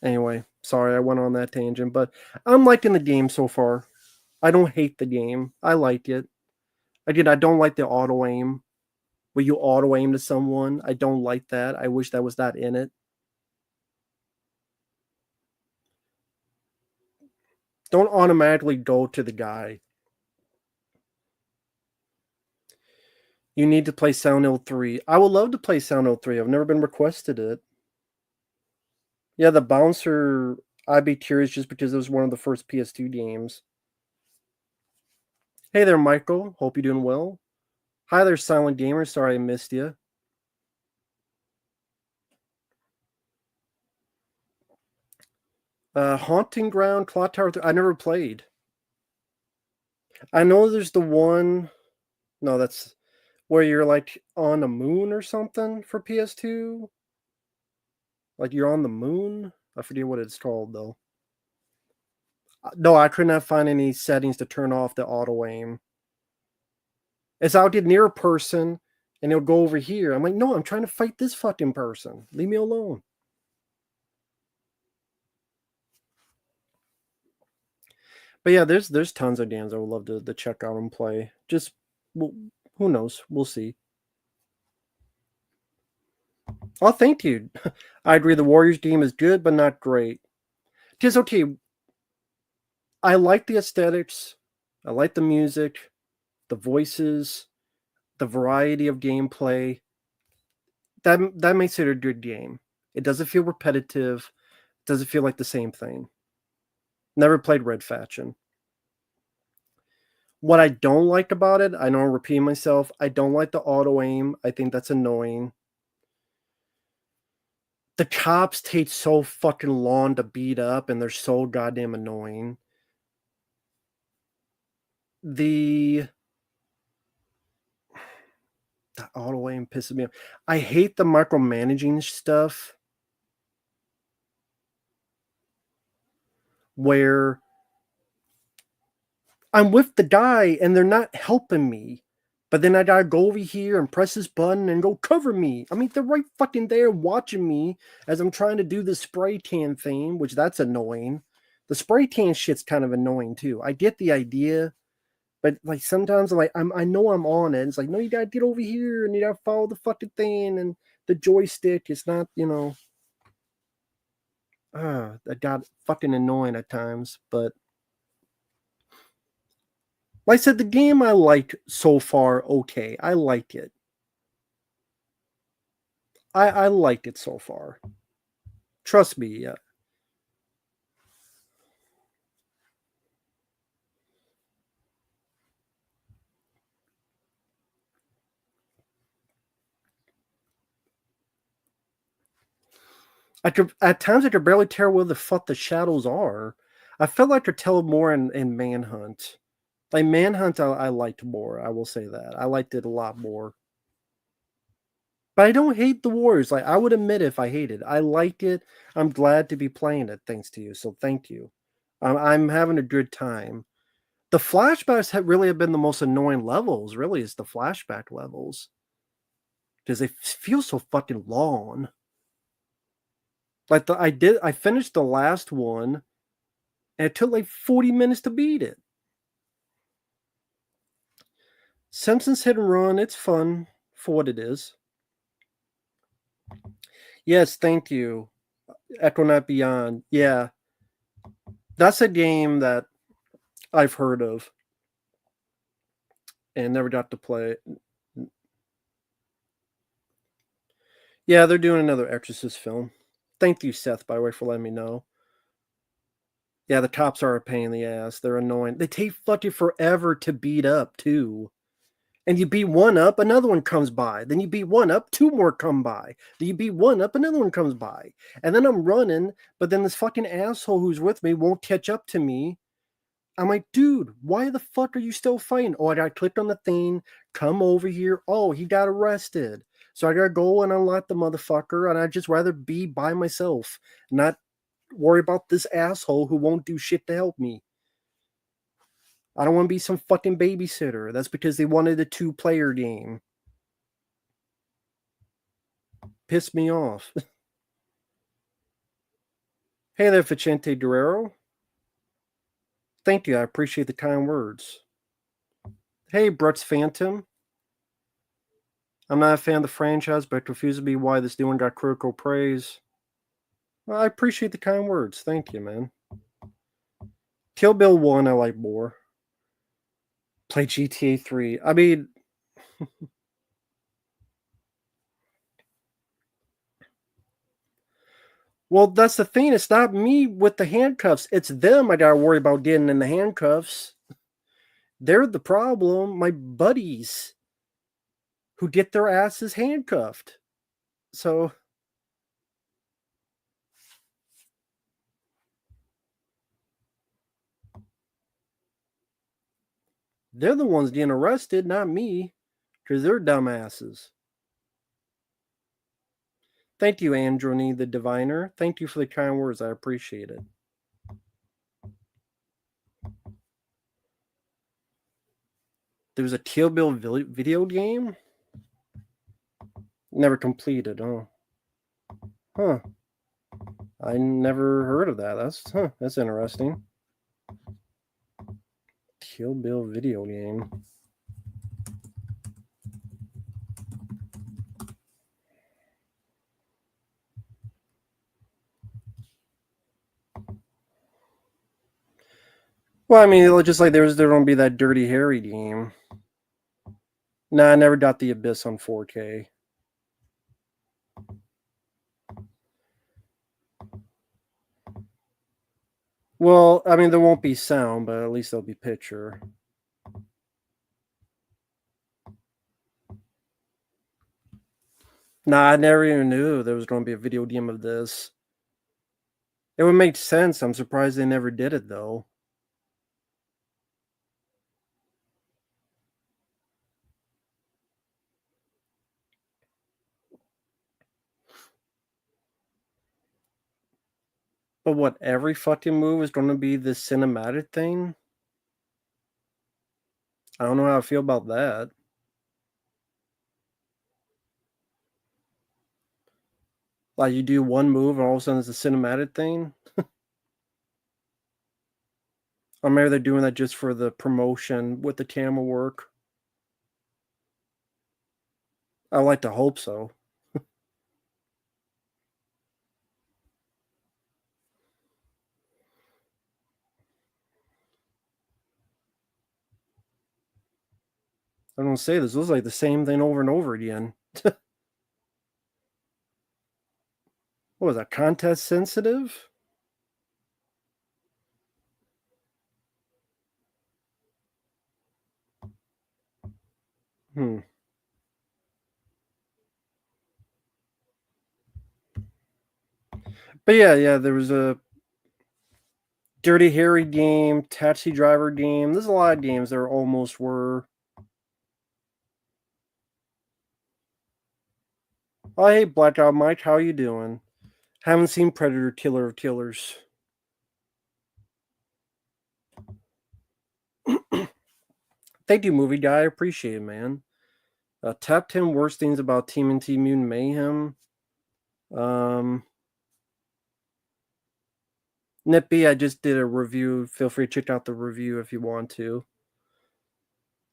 Anyway, sorry I went on that tangent, but I'm liking the game so far. I don't hate the game. I like it. Again, I don't like the auto aim. Where you auto aim to someone. I don't like that. I wish that was not in it. Don't automatically go to the guy. You need to play Sound Hill 3. I would love to play Sound Hill 3. I've never been requested it. Yeah, the Bouncer, I'd be curious just because it was one of the first PS2 games. Hey there, Michael. Hope you're doing well. Hi there, Silent Gamer. Sorry I missed you. Haunting Ground, Clock Tower 3, I never played. I know there's the one. No, that's where you're like on a moon or something for PS2. Like you're on the moon. I forget what it's called though. No, I could not find any settings to turn off the auto aim. As I'll get near a person and it'll go over here. I'm like, no, I'm trying to fight this fucking person. Leave me alone. But yeah, there's tons of games I would love to check out and play. Just well, who knows? We'll see. Oh, thank you. I agree. The Warriors game is good, but not great. Because, okay, I like the aesthetics, I like the music, the voices, the variety of gameplay. That makes it a good game. It doesn't feel repetitive. It doesn't feel like the same thing. Never played Red Faction. What I don't like about it, I know I'm repeating myself, I don't like the auto aim. I think that's annoying. The cops take so fucking long to beat up, and they're so goddamn annoying. The auto aim pisses me off. I hate the micromanaging stuff where I'm with the guy and they're not helping me. But then I gotta go over here and press this button and go cover me. I mean, they're right fucking there watching me as I'm trying to do the spray tan thing, which that's annoying. The spray tan shit's kind of annoying too. I get the idea, but like sometimes I know I'm on it. It's like, no, you gotta get over here and you gotta follow the fucking thing and the joystick. It's not, that got fucking annoying at times. But like I said, the game I liked so far, okay. I like it. I liked it so far. Trust me, yeah. At times I could barely tell where the fuck the shadows are. I felt like I could tell more in Manhunt. Like Manhunt, I liked more. I will say that I liked it a lot more. But I don't hate the Warriors. Like I would admit if I hated, I liked it. I'm glad to be playing it. Thanks to you. So thank you. I'm having a good time. The flashbacks really have been the most annoying levels. Really, is the flashback levels because they feel so fucking long. Like I finished the last one, and it took like 40 minutes to beat it. Simpsons Hit and Run, it's fun for what it is. Yes, thank you. Echonaut Beyond. Yeah, that's a game that I've heard of and never got to play. Yeah, they're doing another Exorcist film. Thank you, Seth, by the way, for letting me know. Yeah, the cops are a pain in the ass. They're annoying. They take fucking forever to beat up, too. And you beat one up, another one comes by. Then you beat one up, two more come by. Then you beat one up, another one comes by. And then I'm running, but then this fucking asshole who's with me won't catch up to me. I'm like, dude, why the fuck are you still fighting? Oh, I got clicked on the thing. Come over here. Oh, he got arrested. So I gotta go and unlock the motherfucker, and I'd just rather be by myself, not worry about this asshole who won't do shit to help me. I don't want to be some fucking babysitter. That's because they wanted a 2-player game. Pissed me off. Hey there, Vicente Guerrero. Thank you. I appreciate the kind words. Hey, Brett's Phantom. I'm not a fan of the franchise, but confused to be why this new one got critical praise. Well, I appreciate the kind words. Thank you, man. Kill Bill 1, I like more. Play GTA 3. I mean, well, that's the thing. It's not me with the handcuffs. It's them I gotta worry about getting in the handcuffs. They're the problem. My buddies who get their asses handcuffed. So they're the ones getting arrested, not me, because they're dumbasses. Thank you, Androni the Diviner. Thank you for the kind words. I appreciate it. There's a Kill Bill video game? Never completed, oh. Huh. I never heard of that. That's interesting. Kill Bill video game. Well, I mean, just like there gonna be that Dirty Harry game. Nah, I never got the Abyss on 4K. Well, I mean, there won't be sound, but at least there'll be picture. Nah, I never even knew there was going to be a video game of this. It would make sense. I'm surprised they never did it, though. But what, every fucking move is going to be this cinematic thing? I don't know how I feel about that. Like, you do one move and all of a sudden it's a cinematic thing? Or maybe they're doing that just for the promotion with the camera work. I like to hope so. I don't say this looks like the same thing over and over again. What was that, contest sensitive? Hmm. But yeah, there was a Dirty Harry game, Taxi Driver game. There's a lot of games that almost were. Oh, hey, Blackout Mike, how you doing? Haven't seen Predator Killer of Killers. Thank you, movie guy. I appreciate it, man. Top 10 worst things about TMNT Mutant Mayhem. Nippy, I just did a review. Feel free to check out the review if you want to.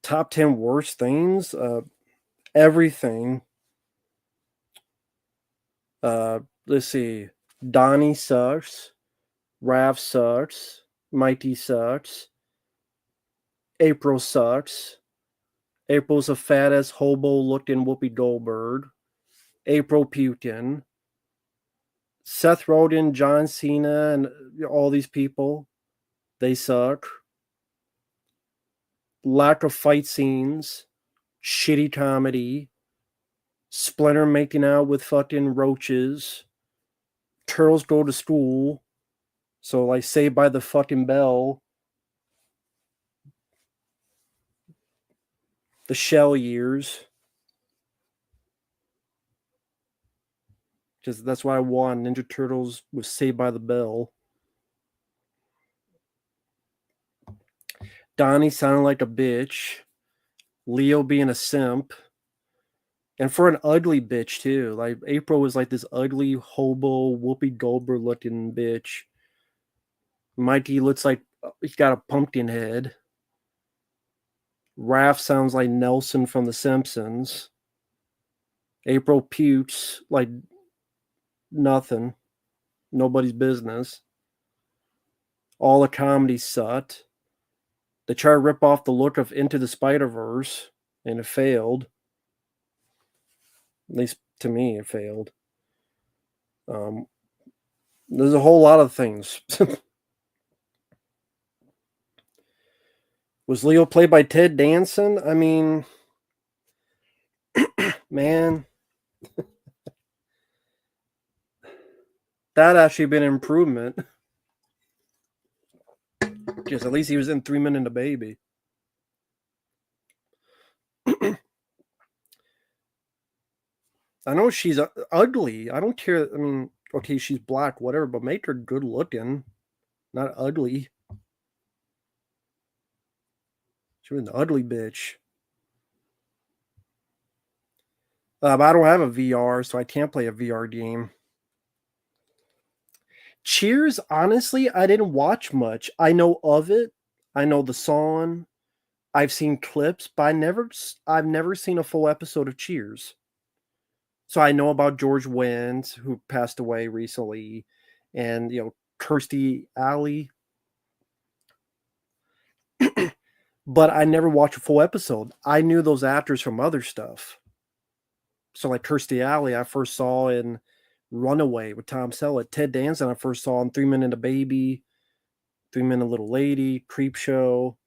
Top 10 worst things. Everything. Let's see. Donnie sucks. Rav sucks. Mighty sucks. April sucks. April's a fat ass hobo looking Whoopi Goldberg. April Putin. Seth Rogen, John Cena, and all these people, they suck. Lack of fight scenes. Shitty comedy. Splinter making out with fucking roaches. Turtles go to school. So, like, Saved by the fucking Bell. The Shell years. Because that's why I won. Ninja Turtles was Saved by the Bell. Donnie sounding like a bitch. Leo being a simp. And for an ugly bitch, too. Like, April was like this ugly, hobo, Whoopi Goldberg looking bitch. Mikey looks like he's got a pumpkin head. Raph sounds like Nelson from The Simpsons. April pukes like nothing. Nobody's business. All the comedy sucked. They try to rip off the look of Into the Spider-Verse, and it failed. At least to me, it failed. There's a whole lot of things. Was Leo played by Ted Danson? I mean, man, that actually been an improvement. Because at least he was in 3 Men and a Baby. I know she's ugly. I don't care. I mean, okay, she's black, whatever, but make her good looking, not ugly. She was an ugly bitch. But I don't have a VR, so I can't play a VR game. Cheers, honestly, I didn't watch much. I know of it. I know the song. I've seen clips, but I've never seen a full episode of Cheers. So I know about George Wendt, who passed away recently, and Kirstie Alley. but I never watched a full episode. I knew those actors from other stuff. So like Kirstie Alley, I first saw in Runaway with Tom Selleck. Ted Danson, I first saw in 3 Men and a Baby, 3 Men and a Little Lady, Creep Show.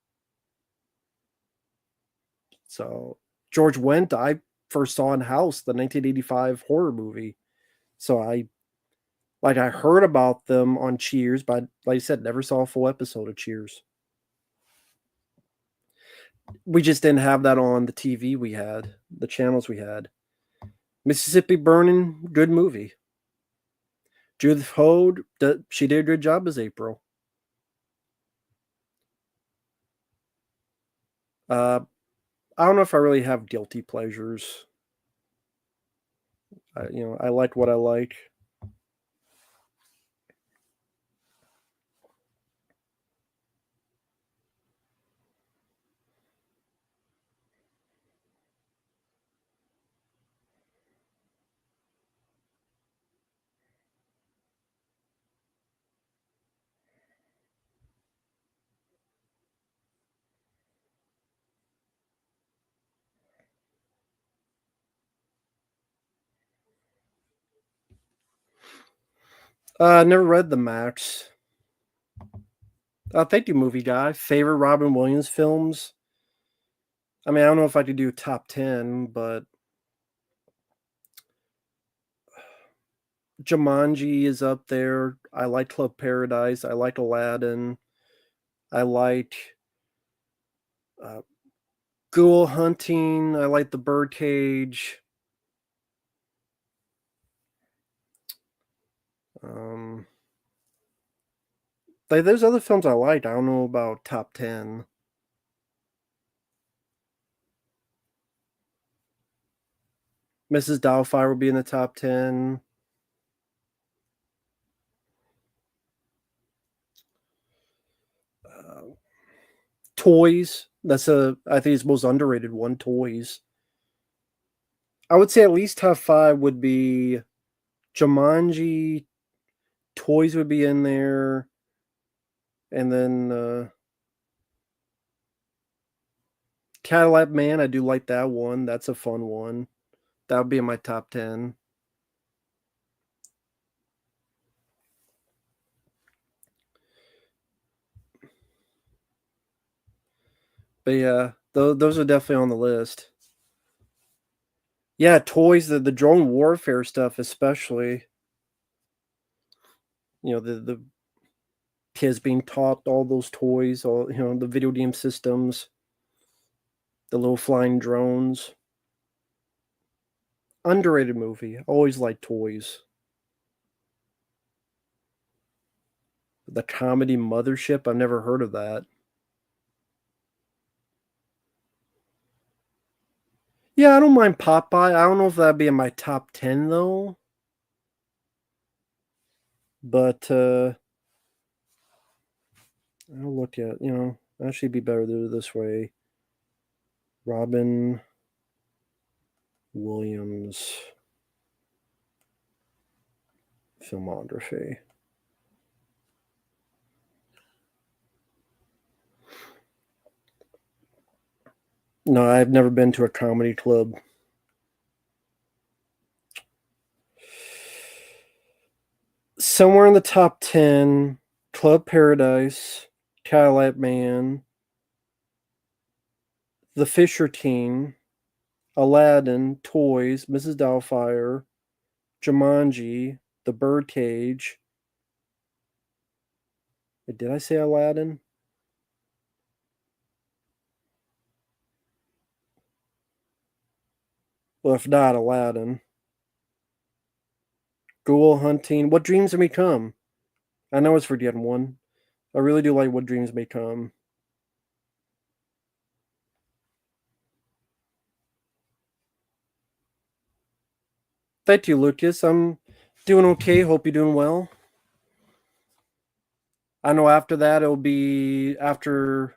So George Wendt, I first saw in House, the 1985 horror movie. So I heard about them on Cheers, but like I said, never saw a full episode of Cheers. We just didn't have that on the TV we had, the channels we had. Mississippi Burning, good movie. Judith Hogue, she did a good job as April. I don't know if I really have guilty pleasures. I like what I like. Never read the Max. Thank you, movie guy. Favorite Robin Williams films? I mean, I don't know if I could do top 10, but Jumanji is up there. I like Club Paradise. I like Aladdin. I like uh, Ghoul Hunting. I like The Birdcage. Um, there's other films I like. I don't know about top 10. Mrs. Doubtfire will be in the top 10. Toys. I think it's the most underrated one. Toys. I would say at least top 5 would be Jumanji. Toys would be in there, and then Cadillac Man. I do like that one. That's a fun one. That would be in my top 10. But yeah, those are definitely on the list. Yeah, toys, the drone warfare stuff, especially. The kids being taught all those toys, all the video game systems, the little flying drones. Underrated movie. Always liked Toys. The Comedy Mothership. I've never heard of that. Yeah, I don't mind Popeye. I don't know if that'd be in my top 10 though. But I'll look at, actually be better to do it this way. Robin Williams filmography. No, I've never been to a comedy club. Somewhere in the top 10, Club Paradise, Cadillac Man, The Fisher Teen, Aladdin, Toys, Mrs. Doubtfire, Jumanji, The Birdcage. Did I say Aladdin? Well, if not, Aladdin. Ghoul Hunting. What Dreams May Come. I know it's forgetting one. I really do like What Dreams May Come. Thank you, Lucas. I'm doing okay. Hope you're doing well. I know after that it'll be after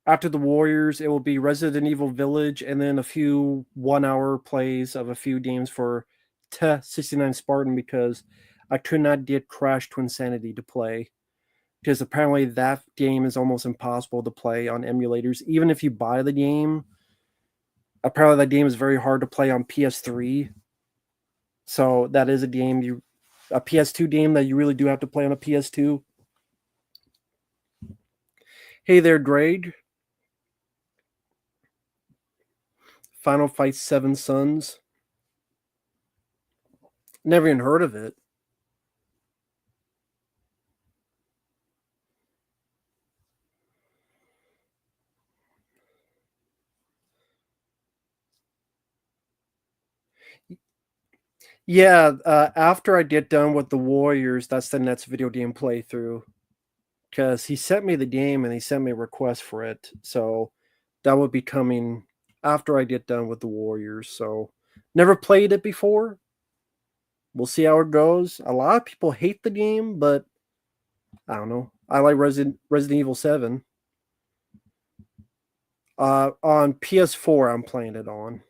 the Warriors, it will be Resident Evil Village, and then a few 1 hour plays of a few games for 69 Spartan because I could not get Crash to Insanity to play. because apparently that game is almost impossible to play on emulators. Even if you buy the game, apparently that game is very hard to play on PS3. So that is a PS2 game that you really do have to play on a PS2. Hey there, Greg. Final Fight 7 Sons. Never even heard of it. Yeah, after I get done with the Warriors, that's the next video game playthrough. Because he sent me the game and he sent me a request for it. So that would be coming after I get done with the Warriors. So never played it before. We'll see how it goes. A lot of people hate the game, but I don't know. I like Resident Evil 7. On PS4, I'm playing it on.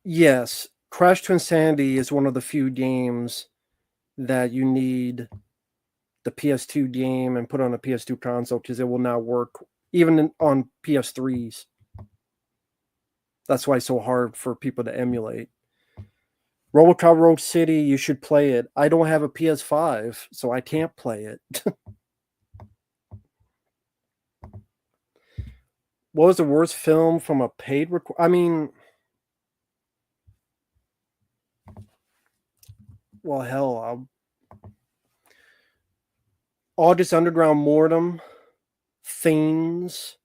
Yes, Crash to Insanity is one of the few games that you need the PS2 game and put on a PS2 console because it will not work even on PS3s. That's why it's so hard for people to emulate. Robocop Road City, you should play it. I don't have a PS5, so I can't play it. What was the worst film from a paid record? I mean, well, hell, August Underground Mortem, Things,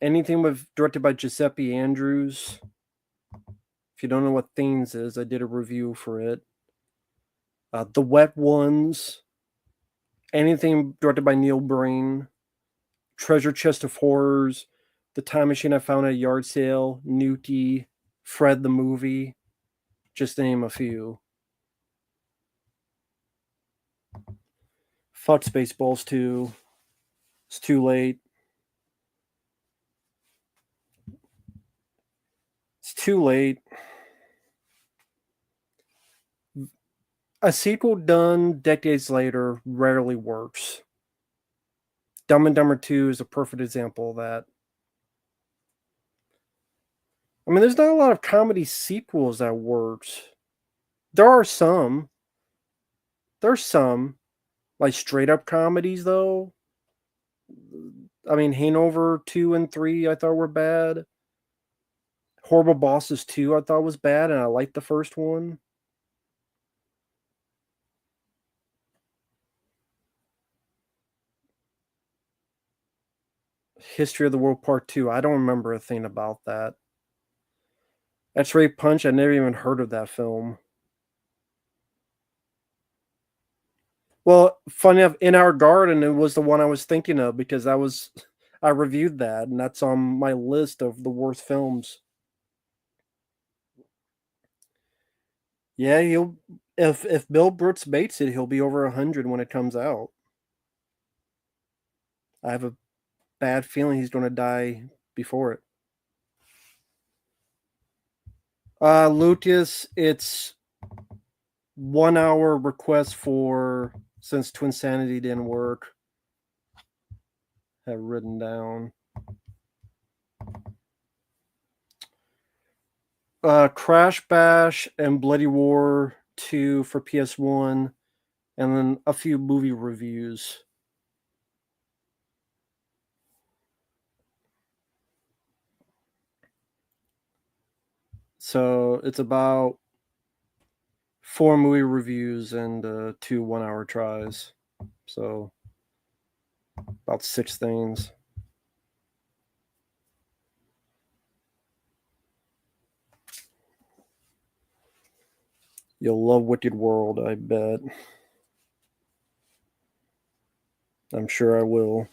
anything directed by Giuseppe Andrews. If you don't know what Things is, I did a review for it. The Wet Ones, anything directed by Neil Breen, Treasure Chest of Horrors, The Time Machine I Found at a Yard Sale, Nuki, Fred the Movie, just to name a few. Fuck Spaceballs 2. It's too late. It's too late. A sequel done decades later rarely works. Dumb and Dumber 2 is a perfect example of that. I mean, there's not a lot of comedy sequels that works. There are some. There's some. Like straight up comedies, though. I mean, Hangover 2 and 3 I thought were bad. Horrible Bosses 2 I thought was bad, and I liked the first one. History of the World Part 2, I don't remember a thing about that. X-Ray Punch, I never even heard of that film. Well, funny enough, In Our Garden, it was the one I was thinking of because I reviewed that, and that's on my list of the worst films. Yeah, if Bill Brooks baits it, he'll be over 100 when it comes out. I have a bad feeling he's going to die before it. Lucas, it's 1 hour request for since Twinsanity didn't work. Have written down. Crash Bash and Bloody War 2 for PS1, and then a few movie reviews. So it's about 4 movie reviews and 2 1 hour tries. So about 6 things. You'll love Wicked World, I bet. I'm sure I will.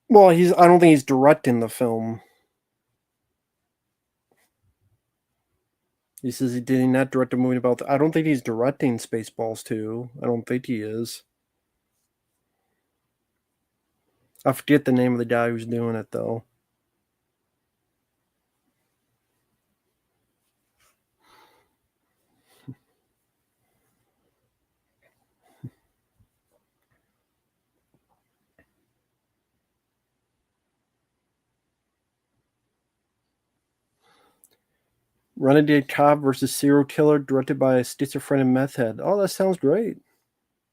Well, I don't think he's directing the film. He says he did not direct a movie about. I don't think he's directing Spaceballs 2. I don't think he is. I forget the name of the guy who's doing it though. Renegade Cop versus Serial Killer, directed by a schizophrenic meth head. Oh, that sounds great.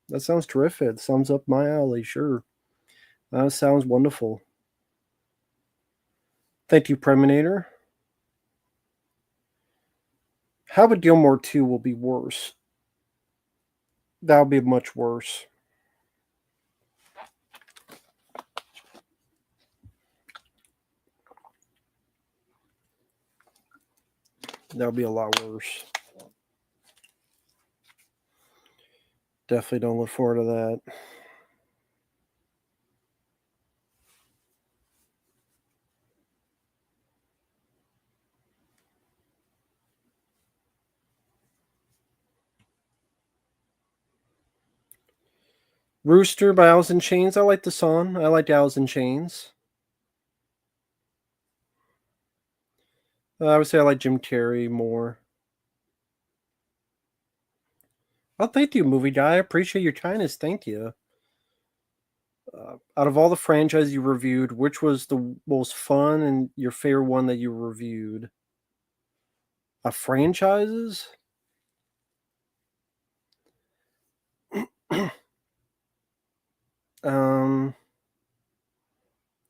That sounds terrific. Sounds up my alley, sure. That sounds wonderful. Thank you, Preminator. How about Gilmore 2 will be worse? That'll be much worse. That'll be a lot worse. Definitely don't look forward to that. Rooster by Alice in Chains. I like the song. I like Alice in Chains. I would say I like Jim Carrey more. Oh, thank you, movie guy. I appreciate your kindness. Thank you. Out of all the franchises you reviewed, which was the most fun and your favorite one that you reviewed? Franchises? um,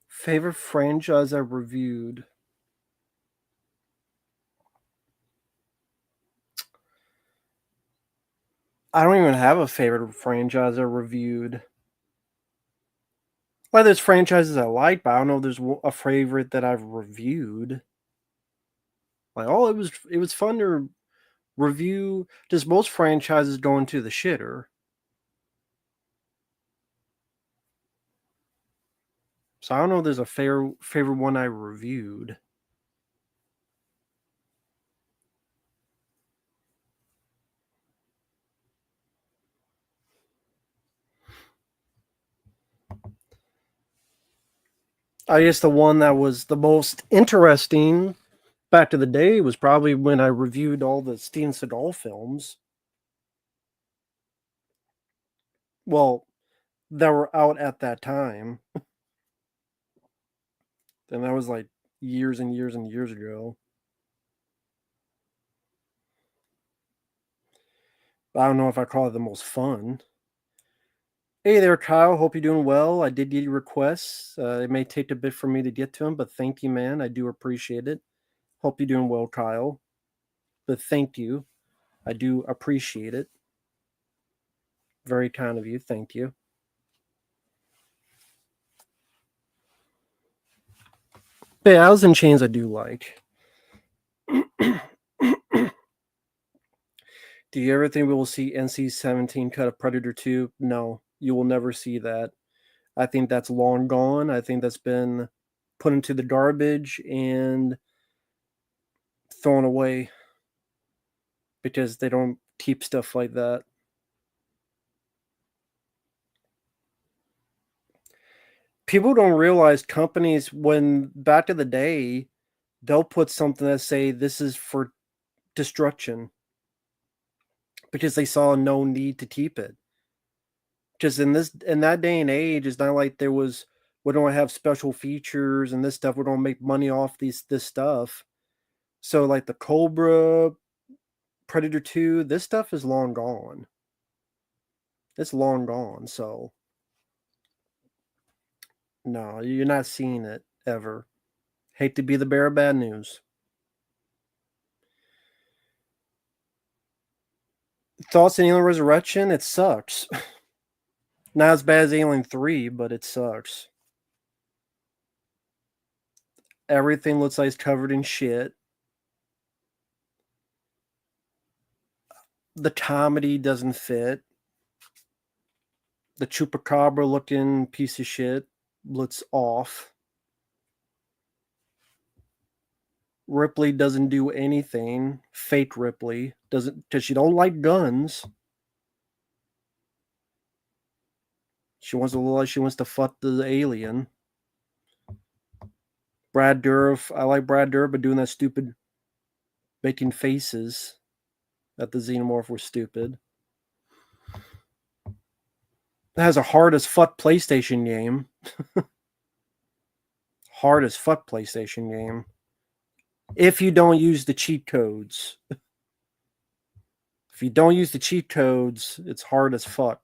favorite franchise I reviewed. I don't even have a favorite franchise I reviewed. Like, there's franchises I like, but I don't know if there's a favorite that I've reviewed. Like, oh, it was fun to review. Just most franchises go into the shitter. So I don't know if there's a favorite one I reviewed. I guess the one that was the most interesting back to the day was probably when I reviewed all the Steven Seagal films. Well, that were out at that time. And that was like years and years and years ago. I don't know if I call it the most fun. Hey there, Kyle. Hope you're doing well. I did get your requests. It may take a bit for me to get to them, but thank you, man. I do appreciate it. Hope you're doing well, Kyle. But thank you. I do appreciate it. Very kind of you. Thank you. But yeah, Alice in Chains I do like. Do you ever think we will see NC-17 cut of Predator 2? No, you will never see that. I think that's long gone. I think that's been put into the garbage and thrown away because they don't keep stuff like that. People don't realize companies, when back in the day, they'll put something that say this is for destruction because they saw no need to keep it. Because in that day and age, it's not like there was, we don't have special features and this stuff. We don't make money off this stuff. So like the Cobra, Predator 2, this stuff is long gone. It's long gone. So no, you're not seeing it ever. Hate to be the bearer of bad news. Thoughts on Alien Resurrection? It sucks. Not as bad as Alien 3, but it sucks. Everything looks like it's covered in shit. The comedy doesn't fit. The Chupacabra looking piece of shit looks off. Ripley doesn't do anything. Fake Ripley doesn't, because she don't like guns. She wants to look like she wants to fuck the alien. Brad Dourif, I like Brad Dourif, but doing that stupid making faces that the xenomorph were stupid. It has a hard as fuck PlayStation game. Hard as fuck PlayStation game. If you don't use the cheat codes. If you don't use the cheat codes, it's hard as fuck.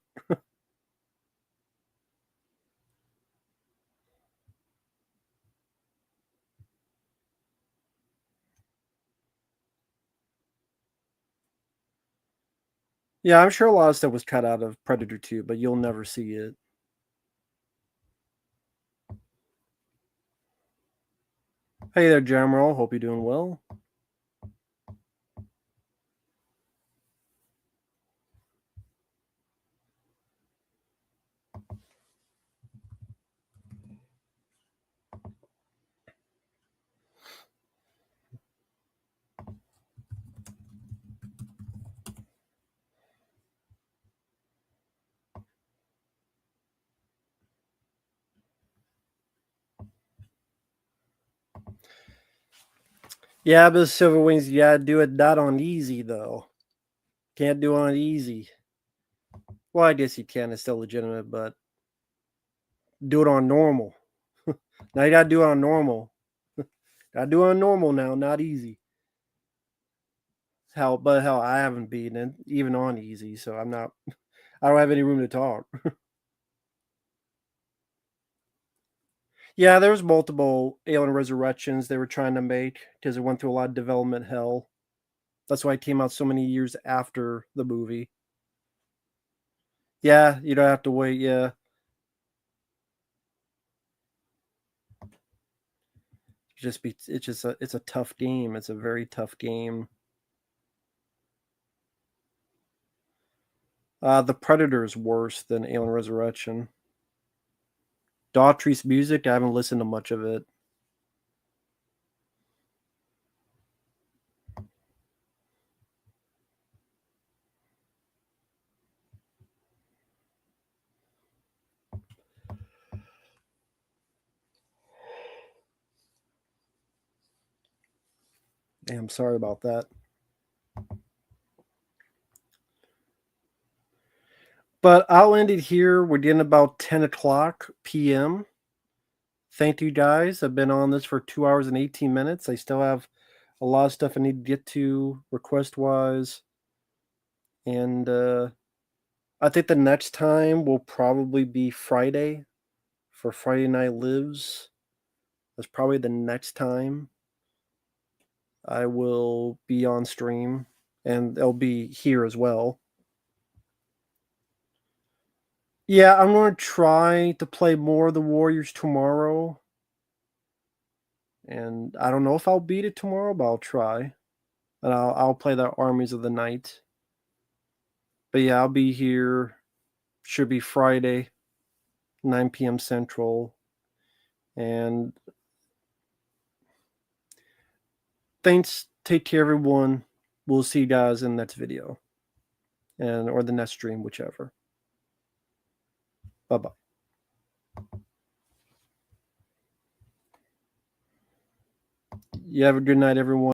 Yeah, I'm sure a lot of stuff was cut out of Predator 2, but you'll never see it. Hey there, General. Hope you're doing well. Yeah, but Silver Wings, you gotta do it not on easy, though. Can't do it on easy. Well, I guess you can. It's still legitimate, but do it on normal. Now you gotta do it on normal. Gotta do it on normal now, not easy. Hell, I haven't beaten it even on easy, so I'm not. I don't have any room to talk. Yeah, there was multiple Alien Resurrections they were trying to make because it went through a lot of development hell. That's why it came out so many years after the movie. Yeah, you don't have to wait. Yeah, it's a tough game. It's a very tough game. The Predator is worse than Alien Resurrection. Daughtry's music, I haven't listened to much of it. I'm sorry about that. But I'll end it here. We're getting about 10 o'clock p.m. Thank you guys. I've been on this for 2 hours and 18 minutes. I still have a lot of stuff I need to get to request wise. And I think the next time will probably be Friday for Friday Night Lives. That's probably the next time I will be on stream. And they'll be here as well. Yeah, I'm going to try to play more of the Warriors tomorrow. And I don't know if I'll beat it tomorrow, but I'll try. And I'll play the Armies of the Night. But yeah, I'll be here. Should be Friday, 9 p.m. Central. And thanks. Take care, everyone. We'll see you guys in the next video. Or the next stream, whichever. Bye-bye. You have a good night, everyone.